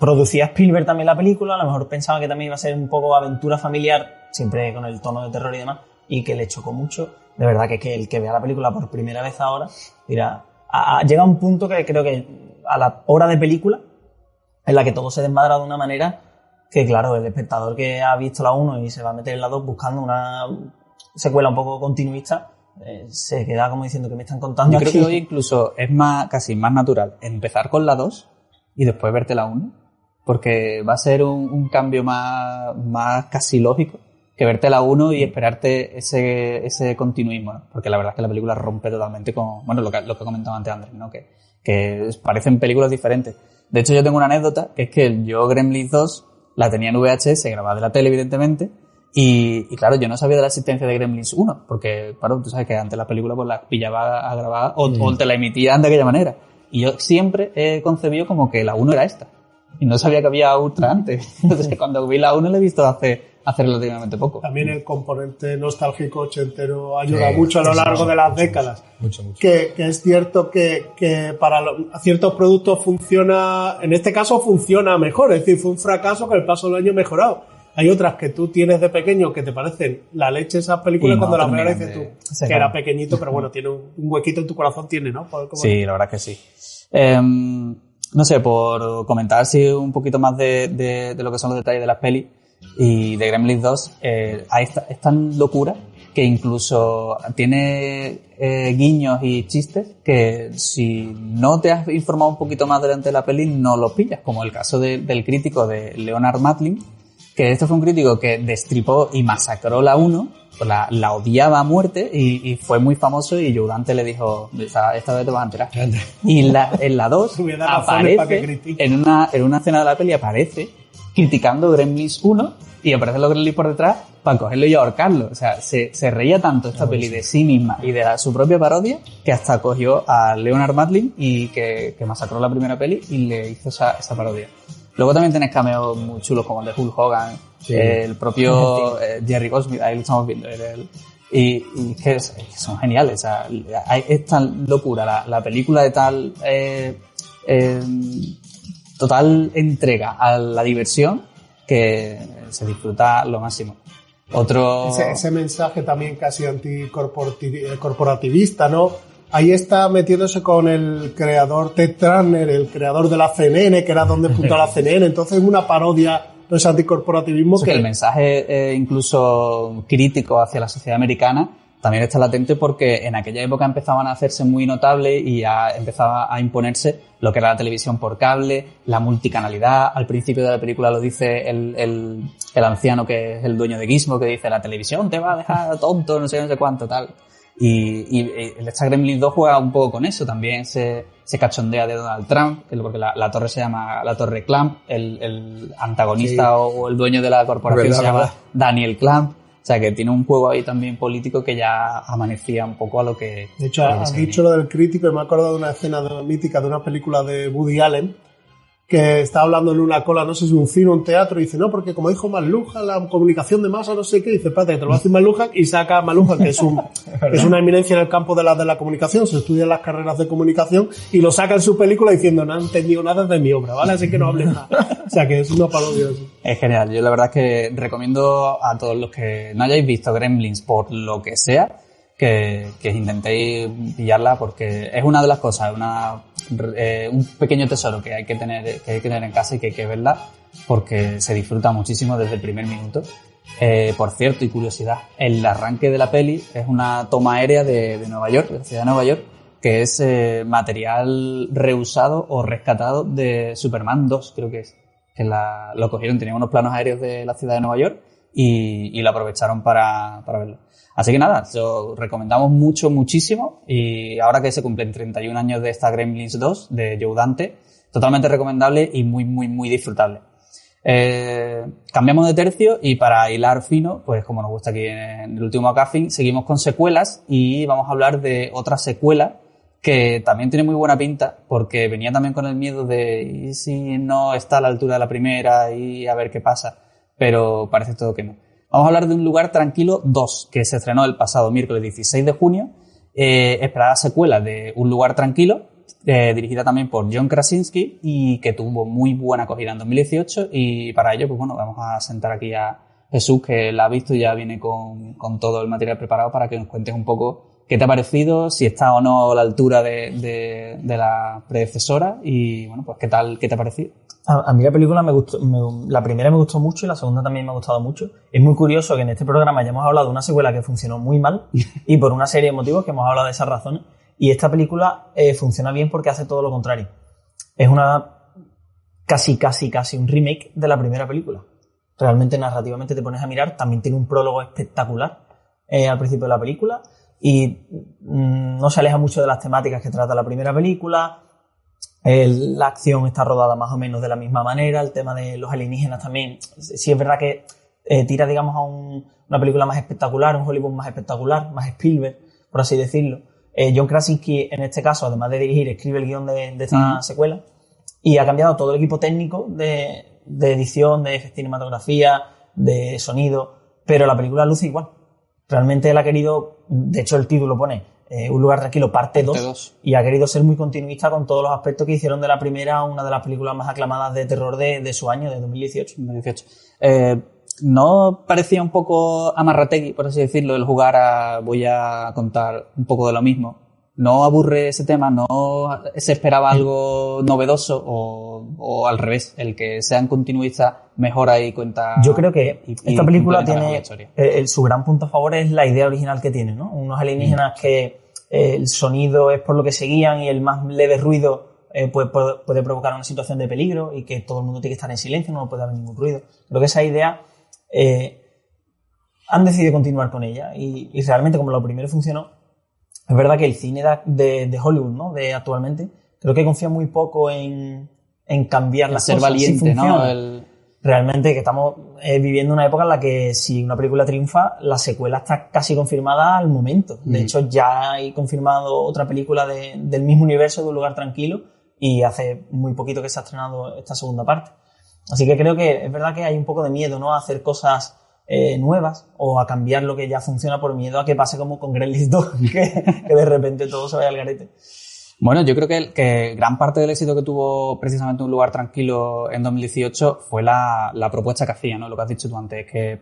producía Spielberg también la película, a lo mejor pensaba que también iba a ser un poco aventura familiar, siempre con el tono de terror y demás, y que le chocó mucho. De verdad que el que vea la película por primera vez ahora dirá... Llega un punto que creo que a la hora de película en la que todo se desmadra de una manera que, claro, el espectador que ha visto la 1 y se va a meter en la 2 buscando una secuela un poco continuista, se queda como diciendo que me están contando. Yo creo que hoy incluso es casi más natural empezar con la 2 y después verte la 1, porque va a ser un cambio más casi lógico que verte la 1 y esperarte ese continuismo, ¿no? Porque la verdad es que la película rompe totalmente con, bueno, lo que comentaba antes Andrés, ¿no? Que parecen películas diferentes. De hecho, yo tengo una anécdota, que es que yo Gremlins 2 la tenía en VHS, grabada de la tele, evidentemente, y claro, yo no sabía de la existencia de Gremlins 1, porque, claro, tú sabes que antes la película pues la pillaba a grabar o te la emitían de aquella manera. Y yo siempre he concebido como que la 1 era esta. Y no sabía que había otra antes. Entonces, cuando vi la 1 la he visto hace relativamente poco. También el componente nostálgico ochentero ayuda mucho a lo largo de las décadas. Mucho. Que es cierto que para ciertos productos funciona, en este caso funciona mejor. Es decir, fue un fracaso que el paso del año mejorado. Hay otras que tú tienes de pequeño que te parecen la leche esas películas cuando las ves dices tú que era pequeñito, pero bueno, tiene un huequito en tu corazón, tiene, ¿no? Sí, la verdad es que sí. No sé, por comentar así un poquito más de lo que son los detalles de las pelis y de Gremlins 2, es tan locura que incluso tiene guiños y chistes que si no te has informado un poquito más delante de la peli no los pillas, como el caso del crítico de Leonard Matling, que este fue un crítico que destripó y masacró la 1, la odiaba a muerte y fue muy famoso y Joe Dante le dijo, esta vez te vas a enterar. Y en la 2 aparece, en una escena de la peli aparece criticando Gremlins 1 y aparecen los Gremlins por detrás para cogerlo y ahorcarlo. O sea, se reía tanto esta peli de sí misma y de su propia parodia que hasta cogió a Leonard Matling y que masacró la primera peli y le hizo esa parodia. Luego también tenés cameos muy chulos como el de Hulk Hogan, el propio Jerry Goldsmith, ahí lo estamos viendo. Y que son geniales. O sea, es tan locura la película de tal total entrega a la diversión que se disfruta lo máximo. Ese mensaje también casi anticorporativista, ¿no? Ahí está metiéndose con el creador Ted Turner, el creador de la CNN, que era donde apuntaba la CNN. Entonces es una parodia de ese anticorporativismo. Es que el mensaje incluso crítico hacia la sociedad americana también está latente porque en aquella época empezaban a hacerse muy notables y ya empezaba a imponerse lo que era la televisión por cable, la multicanalidad. Al principio de la película lo dice el anciano que es el dueño de Gizmo, que dice la televisión te va a dejar tonto, no sé cuánto, tal. Y el Gremlins 2 juega un poco con eso, también se cachondea de Donald Trump, porque la torre se llama la Torre Clamp, el antagonista o el dueño de la corporación se llama Daniel Clamp, o sea que tiene un juego ahí también político que ya amanecía un poco a lo que... De hecho, has dicho lo del crítico y me he acordado de una escena mítica de una película de Woody Allen, que está hablando en una cola, no sé si un cine o un teatro, y dice, no, porque como dijo McLuhan, la comunicación de masa, no sé qué, dice, espérate, que te lo va a decir McLuhan, y saca a McLuhan, que es una eminencia en el campo de la comunicación, se estudian las carreras de comunicación, y lo saca en su película diciendo, no han entendido nada de mi obra, ¿vale? Así que no hables nada. O sea, que es una parodia así. Es genial. Yo la verdad es que recomiendo a todos los que no hayáis visto Gremlins por lo que sea, que intentéis pillarla, porque es una de las cosas, un pequeño tesoro que hay que tener en casa y que hay que verla, porque se disfruta muchísimo desde el primer minuto. Por cierto, y curiosidad, el arranque de la peli es una toma aérea de Nueva York, de la ciudad de Nueva York, que es material reusado o rescatado de Superman 2, creo que es. Que lo cogieron, tenían unos planos aéreos de la ciudad de Nueva York y lo aprovecharon para verlo. Así que nada, lo recomendamos muchísimo, y ahora que se cumplen 31 años de esta Gremlins 2 de Joe Dante, totalmente recomendable y muy disfrutable. Cambiamos de tercio y para hilar fino, pues como nos gusta aquí en el último Café, seguimos con secuelas y vamos a hablar de otra secuela que también tiene muy buena pinta, porque venía también con el miedo de ¿y si no está a la altura de la primera y a ver qué pasa? Pero parece todo que no. Vamos a hablar de Un lugar tranquilo 2, que se estrenó el pasado miércoles 16 de junio, esperada secuela de Un lugar tranquilo, dirigida también por John Krasinski y que tuvo muy buena acogida en 2018, y para ello, pues bueno, vamos a sentar aquí a Jesús, que la ha visto y ya viene con todo el material preparado para que nos cuentes un poco qué te ha parecido, si está o no a la altura de la predecesora y bueno, pues qué te ha parecido. A mí la película me gustó, la primera me gustó mucho y la segunda también me ha gustado mucho. Es muy curioso que en este programa ya hemos hablado de una secuela que funcionó muy mal y por una serie de motivos que hemos hablado de esas razones, y esta película funciona bien porque hace todo lo contrario. Es una casi un remake de la primera película. Realmente narrativamente te pones a mirar, también tiene un prólogo espectacular al principio de la película y no se aleja mucho de las temáticas que trata la primera película. La acción está rodada más o menos de la misma manera, el tema de los alienígenas también. Sí es verdad que tira, digamos, a una película más espectacular, un Hollywood más espectacular, más Spielberg, por así decirlo. John Krasinski, en este caso, además de dirigir, escribe el guión de esta secuela y ha cambiado todo el equipo técnico de edición, de cinematografía, de sonido, pero la película luce igual. Realmente él ha querido, de hecho el título pone Un lugar tranquilo, parte 2, y ha querido ser muy continuista con todos los aspectos que hicieron de la primera una de las películas más aclamadas de terror de su año, de 2018. ¿No parecía un poco amarrategui, por así decirlo, el jugar a voy a contar un poco de lo mismo? ¿No aburre ese tema? ¿No se esperaba algo novedoso? ¿O al revés, el que sean continuistas mejora y cuenta? Yo creo que esta película tiene su gran punto a favor es la idea original que tiene, ¿no? Unos alienígenas que el sonido es por lo que se guían y el más leve ruido puede provocar una situación de peligro y que todo el mundo tiene que estar en silencio, no puede haber ningún ruido. Creo que esa idea han decidido continuar con ella y realmente como lo primero funcionó. Es verdad que el cine de Hollywood, ¿no? De actualmente, creo que confía muy poco en cambiar las cosas. Ser valiente, ¿no? Realmente que estamos viviendo una época en la que si una película triunfa, la secuela está casi confirmada al momento. De hecho, ya hay confirmado otra película del mismo universo, de Un lugar tranquilo, y hace muy poquito que se ha estrenado esta segunda parte. Así que creo que es verdad que hay un poco de miedo, ¿no? A hacer cosas nuevas o a cambiar lo que ya funciona por miedo a que pase como con Gremlins 2, que de repente todo se vaya al garete. Bueno, yo creo que gran parte del éxito que tuvo precisamente Un lugar tranquilo en 2018 fue la propuesta que hacía, ¿no? Lo que has dicho tú antes, que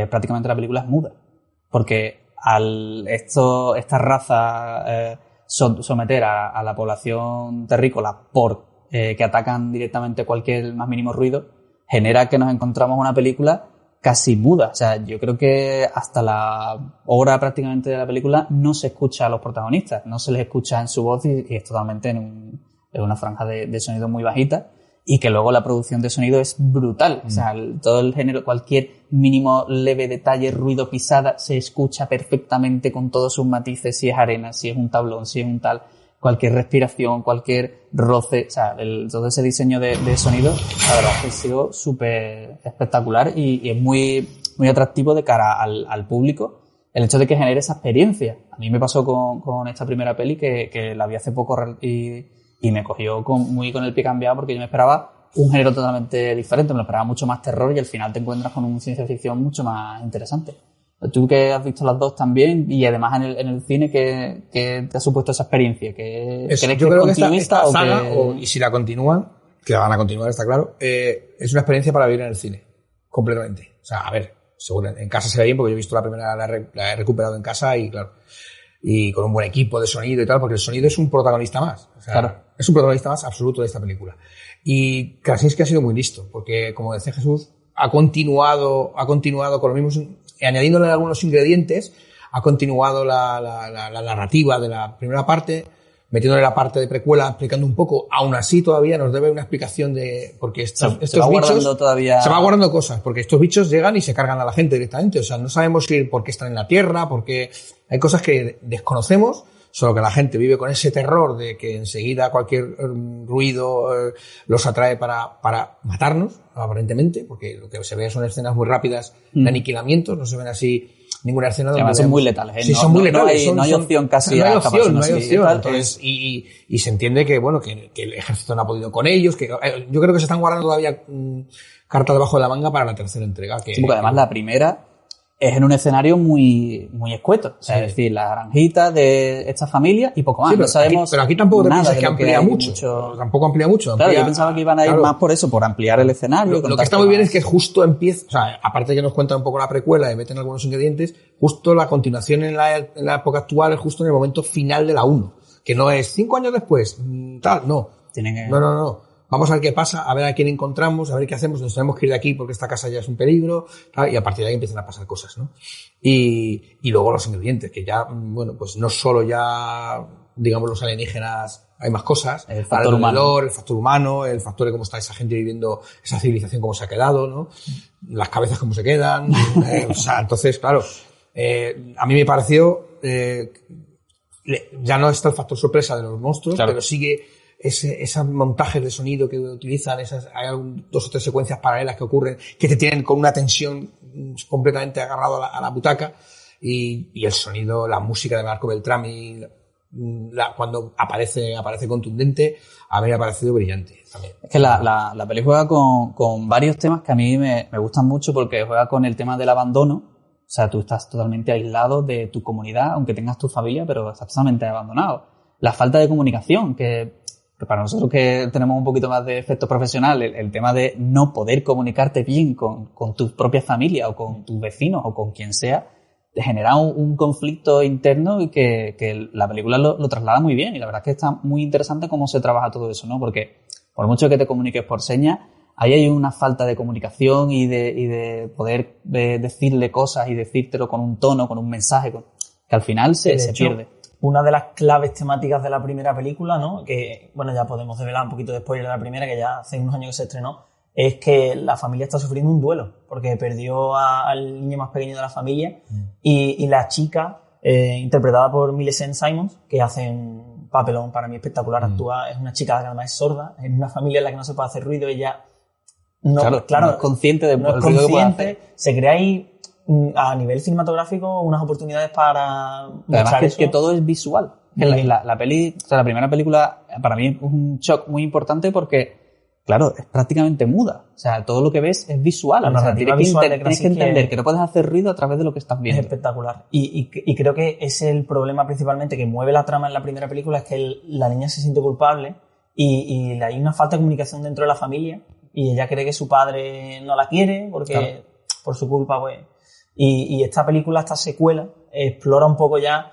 prácticamente la película es muda. Porque esta raza someter a la población terrícola por que atacan directamente cualquier más mínimo ruido, genera que nos encontramos una película casi muda. O sea, yo creo que hasta la hora prácticamente de la película no se escucha a los protagonistas, no se les escucha en su voz y es totalmente en una franja de sonido muy bajita, y que luego la producción de sonido es brutal. O sea, todo el género, cualquier mínimo leve detalle, ruido, pisada, se escucha perfectamente con todos sus matices, si es arena, si es un tablón, si es un tal, cualquier respiración, cualquier roce, o sea, todo ese diseño de sonido, la verdad es que ha sido súper espectacular y es muy atractivo de cara al público el hecho de que genere esa experiencia. A mí me pasó con esta primera peli que la vi hace poco y me cogió muy con el pie cambiado, porque yo me esperaba un género totalmente diferente, me lo esperaba mucho más terror y al final te encuentras con un ciencia ficción mucho más interesante. Tú que has visto las dos también y además en el cine, ¿qué te ha supuesto esa experiencia? ¿Crees que yo creo que continuista esta saga, o y si la continúan, que la van a continuar, está claro, es una experiencia para vivir en el cine, completamente. O sea, a ver, seguro en casa se ve bien porque yo he visto la primera, la he recuperado en casa y claro, y con un buen equipo de sonido y tal, porque el sonido es un protagonista más. O sea, claro. Es un protagonista más absoluto de esta película. Y Krasinski ha sido muy listo, porque como decía Jesús, ha continuado con los mismos, añadiéndole algunos ingredientes, ha continuado la narrativa de la primera parte, metiéndole la parte de precuela, explicando un poco. Aún así todavía nos debe una explicación de, porque estos bichos, todavía... se va guardando cosas, porque estos bichos llegan y se cargan a la gente directamente. O sea, no sabemos por qué están en la Tierra, porque hay cosas que desconocemos, solo que la gente vive con ese terror de que enseguida cualquier ruido los atrae para matarnos, aparentemente, porque lo que se ve son escenas muy rápidas de aniquilamientos, no se ven así ninguna escena donde además son muy letales, ¿eh? Sí, son muy letales. No hay opción casi no hay a opción, no hay así, opción. Entonces, y se entiende que, bueno, que el ejército no ha podido con ellos, que yo creo que se están guardando todavía cartas debajo de la manga para la tercera entrega. Sí, porque además la primera es en un escenario muy escueto. O sea, es decir, la granjita de esta familia y poco más. Sí, pero, no sabemos pero aquí tampoco te nada piensas de que lo amplía hay mucho. Tampoco amplía mucho. Claro, yo pensaba que iban a ir más por eso, por ampliar el escenario. Lo que está muy bien es que justo empieza, o sea, aparte de que nos cuentan un poco la precuela y meten algunos ingredientes, justo la continuación en la época actual es justo en el momento final de la 1. Que no es 5 años después, tal, no. No. Vamos a ver qué pasa, a ver a quién encontramos, a ver qué hacemos, nos tenemos que ir de aquí porque esta casa ya es un peligro, tal, y a partir de ahí empiezan a pasar cosas, ¿no? Y luego los ingredientes, que ya, bueno, pues no solo ya, digamos, los alienígenas, hay más cosas, el factor humano, el factor humano, el factor de cómo está esa gente viviendo, esa civilización cómo se ha quedado, ¿no? Las cabezas cómo se quedan, o sea, entonces, claro, a mí me pareció, ya no está el factor sorpresa de los monstruos, claro, pero sigue esos montajes de sonido que utilizan, hay 2 o 3 secuencias paralelas que ocurren, que te tienen con una tensión completamente agarrado a la butaca, y el sonido, la música de Marco Beltrami, cuando aparece contundente, a mí me ha parecido brillante también. Es que la peli juega con varios temas que a mí me gustan mucho, porque juega con el tema del abandono. O sea, tú estás totalmente aislado de tu comunidad, aunque tengas tu familia, pero estás totalmente abandonado. La falta de comunicación, que para nosotros que tenemos un poquito más de efecto profesional, el tema de no poder comunicarte bien con tu propia familia o con tus vecinos o con quien sea, te genera un conflicto interno y que la película lo traslada muy bien. Y la verdad es que está muy interesante cómo se trabaja todo eso, ¿no? Porque por mucho que te comuniques por señas, ahí hay una falta de comunicación y de poder decirle cosas y decírtelo con un tono, con un mensaje, que al final se pierde. Una de las claves temáticas de la primera película, ¿no? Que, bueno, ya podemos develar un poquito de spoiler de la primera, que ya hace unos años que se estrenó, es que la familia está sufriendo un duelo, porque perdió al niño más pequeño de la familia, y la chica, interpretada por Millicent Simmonds, que hace un papelón para mí espectacular, actúa, es una chica que además es sorda, en una familia en la que no se puede hacer ruido, ella no es consciente del ruido que puede hacer. Se crea ahí, a nivel cinematográfico, unas oportunidades para además que todo es visual. La primera película para mí es un shock muy importante porque, claro, es prácticamente muda. O sea, todo lo que ves es visual. La narrativa visual tienes que entender que no puedes hacer ruido a través de lo que estás viendo. Es espectacular. Y creo que es el problema principalmente que mueve la trama en la primera película, es que la niña se siente culpable y hay una falta de comunicación dentro de la familia y ella cree que su padre no la quiere porque por su culpa, pues... Y esta película, esta secuela, explora un poco ya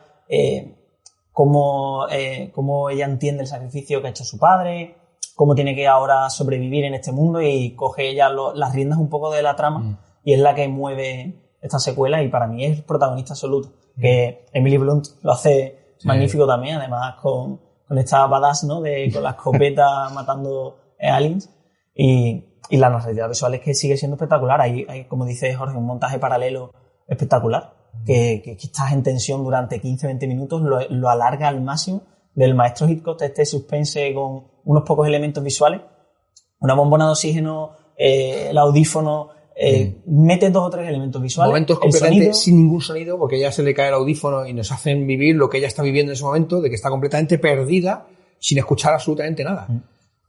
cómo ella entiende el sacrificio que ha hecho su padre, cómo tiene que ahora sobrevivir en este mundo, y coge ella las riendas un poco de la trama y es la que mueve esta secuela, y para mí es protagonista absoluto. Que Emily Blunt lo hace magnífico también, además con esta badass, ¿no? Con la escopeta matando aliens. Y la narrativa visual es que sigue siendo espectacular. Hay, como dice Jorge, un montaje paralelo espectacular, que estás en tensión durante 15-20 minutos, lo alarga al máximo. Del maestro Hitchcock, este suspense con unos pocos elementos visuales, una bombona de oxígeno, el audífono, mete 2 o 3 elementos visuales. Momentos completamente sin ningún sonido, porque ella se le cae el audífono y nos hacen vivir lo que ella está viviendo en ese momento, de que está completamente perdida sin escuchar absolutamente nada.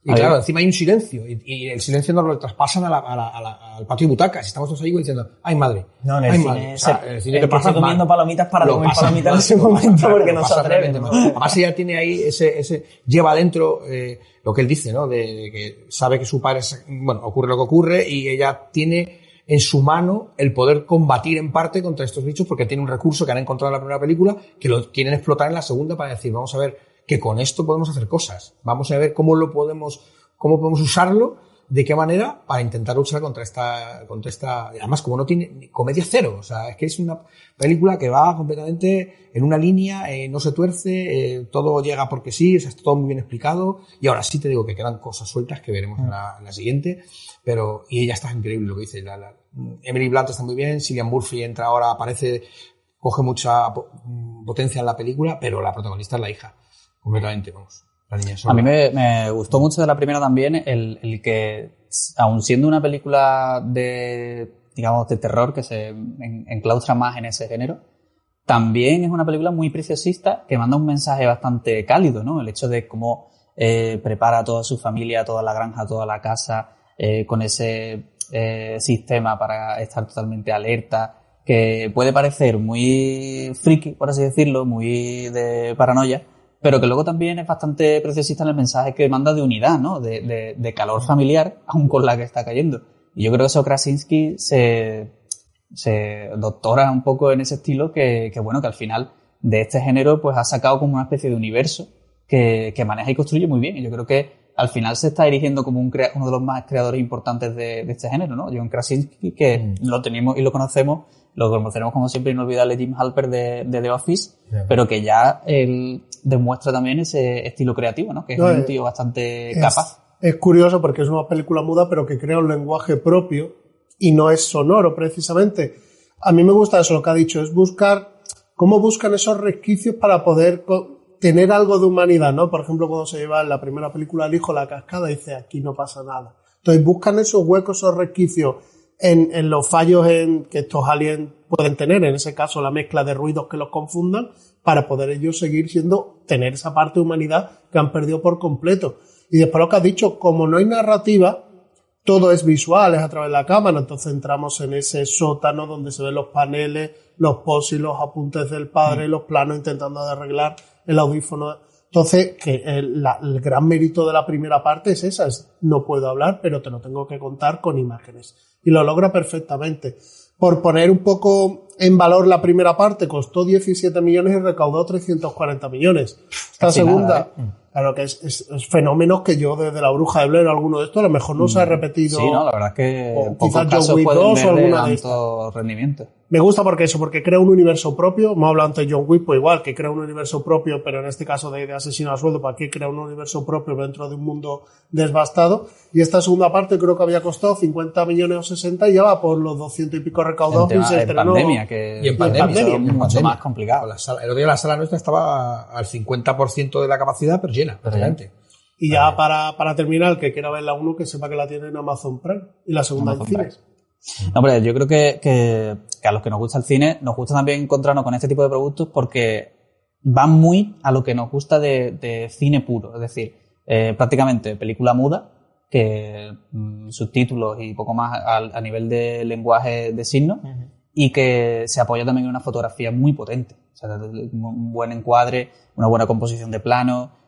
Y claro, encima hay un silencio, y el silencio nos lo traspasan al patio de butacas. Y estamos todos ahí diciendo, ¡ay, madre! No, en el ay, cine, madre. O sea, el cine te pasa comiendo palomitas para lo comer pasa palomitas mal, en ese momento porque no se atreve. Además, ella tiene ahí lleva dentro lo que él dice, ¿no? De que sabe que su padre, ocurre lo que ocurre, y ella tiene en su mano el poder combatir en parte contra estos bichos, porque tiene un recurso que han encontrado en la primera película que lo quieren explotar en la segunda para decir, vamos a ver que con esto podemos hacer cosas, vamos a ver cómo podemos usarlo, de qué manera, para intentar luchar contra esta, además como no tiene comedia cero, o sea, es que es una película que va completamente en una línea, no se tuerce, todo llega porque sí, o sea, está todo muy bien explicado, y ahora sí te digo que quedan cosas sueltas que veremos en la siguiente, y ella está increíble lo que dice, Emily Blunt está muy bien, Cillian Murphy entra ahora, aparece, coge mucha potencia en la película, pero la protagonista es la hija, completamente, vamos. A mí me gustó mucho de la primera también el que, aun siendo una película de terror que se enclaustra más en ese género, también es una película muy preciosista que manda un mensaje bastante cálido, ¿no? El hecho de cómo prepara a toda su familia, toda la granja, toda la casa, con ese sistema para estar totalmente alerta, que puede parecer muy friki, por así decirlo, muy de paranoia, pero que luego también es bastante preciosista en el mensaje que manda de unidad, ¿no? De calor familiar, aun con la que está cayendo. Y yo creo que eso Krasinski se doctora un poco en ese estilo que al final de este género pues ha sacado como una especie de universo que maneja y construye muy bien. Y yo creo que al final se está erigiendo como uno de los más creadores importantes de este género, ¿no? John Krasinski, que lo tenemos y lo conoceremos como siempre inolvidable Jim Halpert de The Office, pero que ya él demuestra también ese estilo creativo, ¿no? Que es un tío bastante capaz. Es curioso porque es una película muda, pero que crea un lenguaje propio y no es sonoro, precisamente. A mí me gusta eso, lo que ha dicho, es buscar cómo buscan esos resquicios para poder tener algo de humanidad, ¿no? Por ejemplo, cuando se lleva en la primera película al hijo a la cascada, dice, aquí no pasa nada. Entonces buscan esos huecos, esos resquicios en los fallos que estos aliens pueden tener, en ese caso la mezcla de ruidos que los confundan, para poder ellos seguir tener esa parte de humanidad que han perdido por completo. Y después lo que has dicho, como no hay narrativa, todo es visual, es a través de la cámara, entonces entramos en ese sótano donde se ven los paneles, los posts y los apuntes del padre, los planos intentando arreglar el audífono. Entonces, el gran mérito de la primera parte es esa, no puedo hablar, pero te lo tengo que contar con imágenes. Y lo logra perfectamente. Por poner un poco en valor la primera parte, costó 17 millones y recaudó 340 millones. Esta segunda, claro que es fenómenos que yo desde La Bruja de Blair, alguno de estos, a lo mejor no se ha repetido. Sí, no, la verdad es que quizás John Wick 2 o alguna de estas. Rendimiento. Me gusta porque crea un universo propio. Hemos hablado antes de John Wick, pues igual, que crea un universo propio, pero en este caso de asesino a sueldo, ¿para qué crea un universo propio dentro de un mundo devastado? Y esta segunda parte creo que había costado 50 millones o 60 y ya va por los 200 y pico recaudados. En pandemia, y en pandemia, mucho más complicado. El otro día la sala nuestra estaba al 50% de la capacidad, pero llena, prácticamente. Y ya para terminar, el que quiera ver la 1, que sepa que la tiene en Amazon Prime y la segunda en cines. No, hombre, yo creo que a los que nos gusta el cine, nos gusta también encontrarnos con este tipo de productos porque van muy a lo que nos gusta de cine puro. Es decir, prácticamente película muda, que subtítulos y poco más a nivel de lenguaje de signos, y que se apoya también en una fotografía muy potente. O sea, un buen encuadre, una buena composición de plano,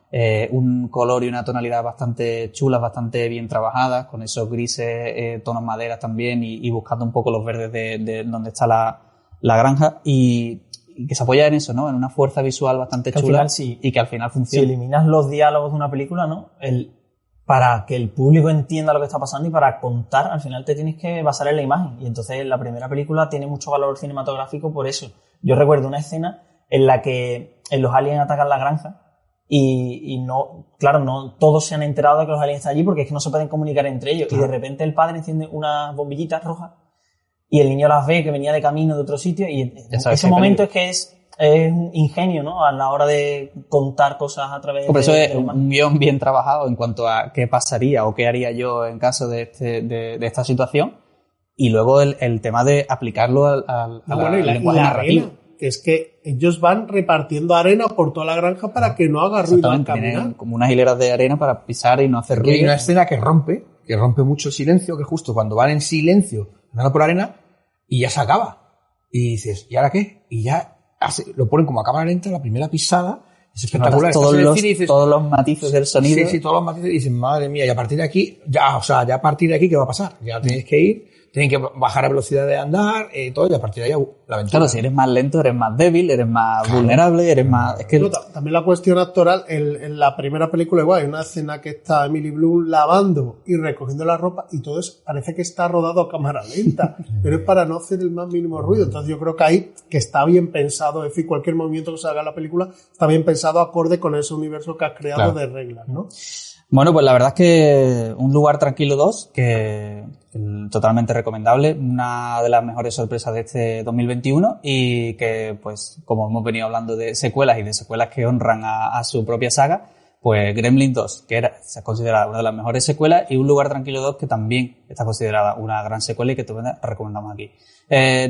un color y una tonalidad bastante chulas, bastante bien trabajadas, con esos grises, tonos maderas también, y buscando un poco los verdes de donde está la granja, y que se apoya en eso, ¿no? En una fuerza visual bastante chula, y que al final funciona. Si eliminas los diálogos de una película, ¿no? Para que el público entienda lo que está pasando y para contar, al final te tienes que basar en la imagen. Y entonces la primera película tiene mucho valor cinematográfico por eso. Yo recuerdo una escena en la que los aliens atacan la granja y no todos se han enterado de que los aliens están allí porque es que no se pueden comunicar entre ellos. Y de repente el padre enciende unas bombillitas rojas y el niño las ve que venía de camino de otro sitio, y ese momento es que es ingenio, ¿no? A la hora de contar cosas a través de... Eso es un guión bien trabajado en cuanto a qué pasaría o qué haría yo en caso de esta situación, y luego el tema de aplicarlo al lenguaje narrativo. que es que ellos van repartiendo arena por toda la granja para que no haga ruido al caminar. Tienen como unas hileras de arena para pisar y no hacer Aquí hay ruido. una escena que rompe mucho el silencio, que justo cuando van en silencio andando por arena y ya se acaba. Y dices, ¿y ahora qué? Y ya lo ponen como a cámara lenta, la primera pisada. Es espectacular. Todos los matices del sonido. Sí, todos los matices. Y dices, madre mía, y a partir de aquí, ya a partir de aquí, ¿qué va a pasar? Ya tenéis que ir, tienen que bajar la velocidad de andar, todo, y a partir de ahí la aventura. Claro, si eres más lento, eres más débil, eres más vulnerable, eres más... Es que... También la cuestión actoral, en la primera película igual, hay una escena que está Emily Blunt lavando y recogiendo la ropa y todo eso parece que está rodado a cámara lenta, pero es para no hacer el más mínimo ruido. Entonces yo creo que ahí que está bien pensado, es decir, cualquier movimiento que se haga en la película está bien pensado acorde con ese universo que has creado de reglas, ¿no? Bueno, pues la verdad es que Un lugar tranquilo 2, que totalmente recomendable, una de las mejores sorpresas de este 2021 y que, pues, como hemos venido hablando de secuelas y de secuelas que honran a su propia saga, pues Gremlins 2, que se ha considerada una de las mejores secuelas, y Un lugar tranquilo 2, que también está considerada una gran secuela y que también recomendamos aquí.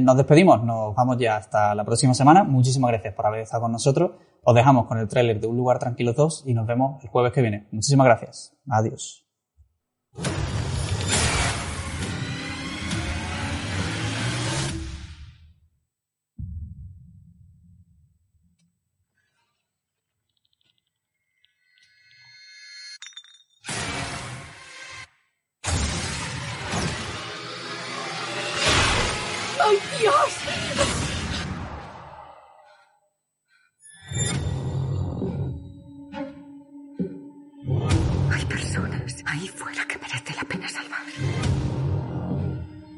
Nos despedimos, nos vamos ya hasta la próxima semana. Muchísimas gracias por haber estado con nosotros. Os dejamos con el tráiler de Un lugar tranquilo 2 y nos vemos el jueves que viene. Muchísimas gracias. Adiós. ¡Ay, Dios! Hay personas ahí fuera que merece la pena salvar.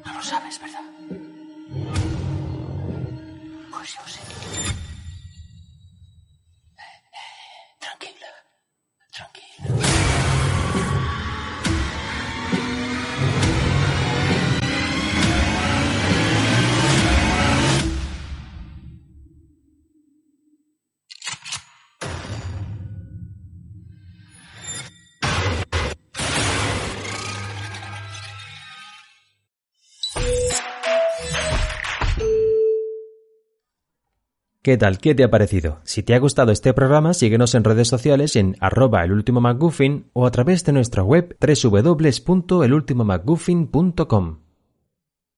No lo sabes, ¿verdad? Pues yo sé. Tranquila. Tranquila. ¿Qué tal? ¿Qué te ha parecido? Si te ha gustado este programa, síguenos en redes sociales en @elultimomcguffin o a través de nuestra web www.elultimomcguffin.com.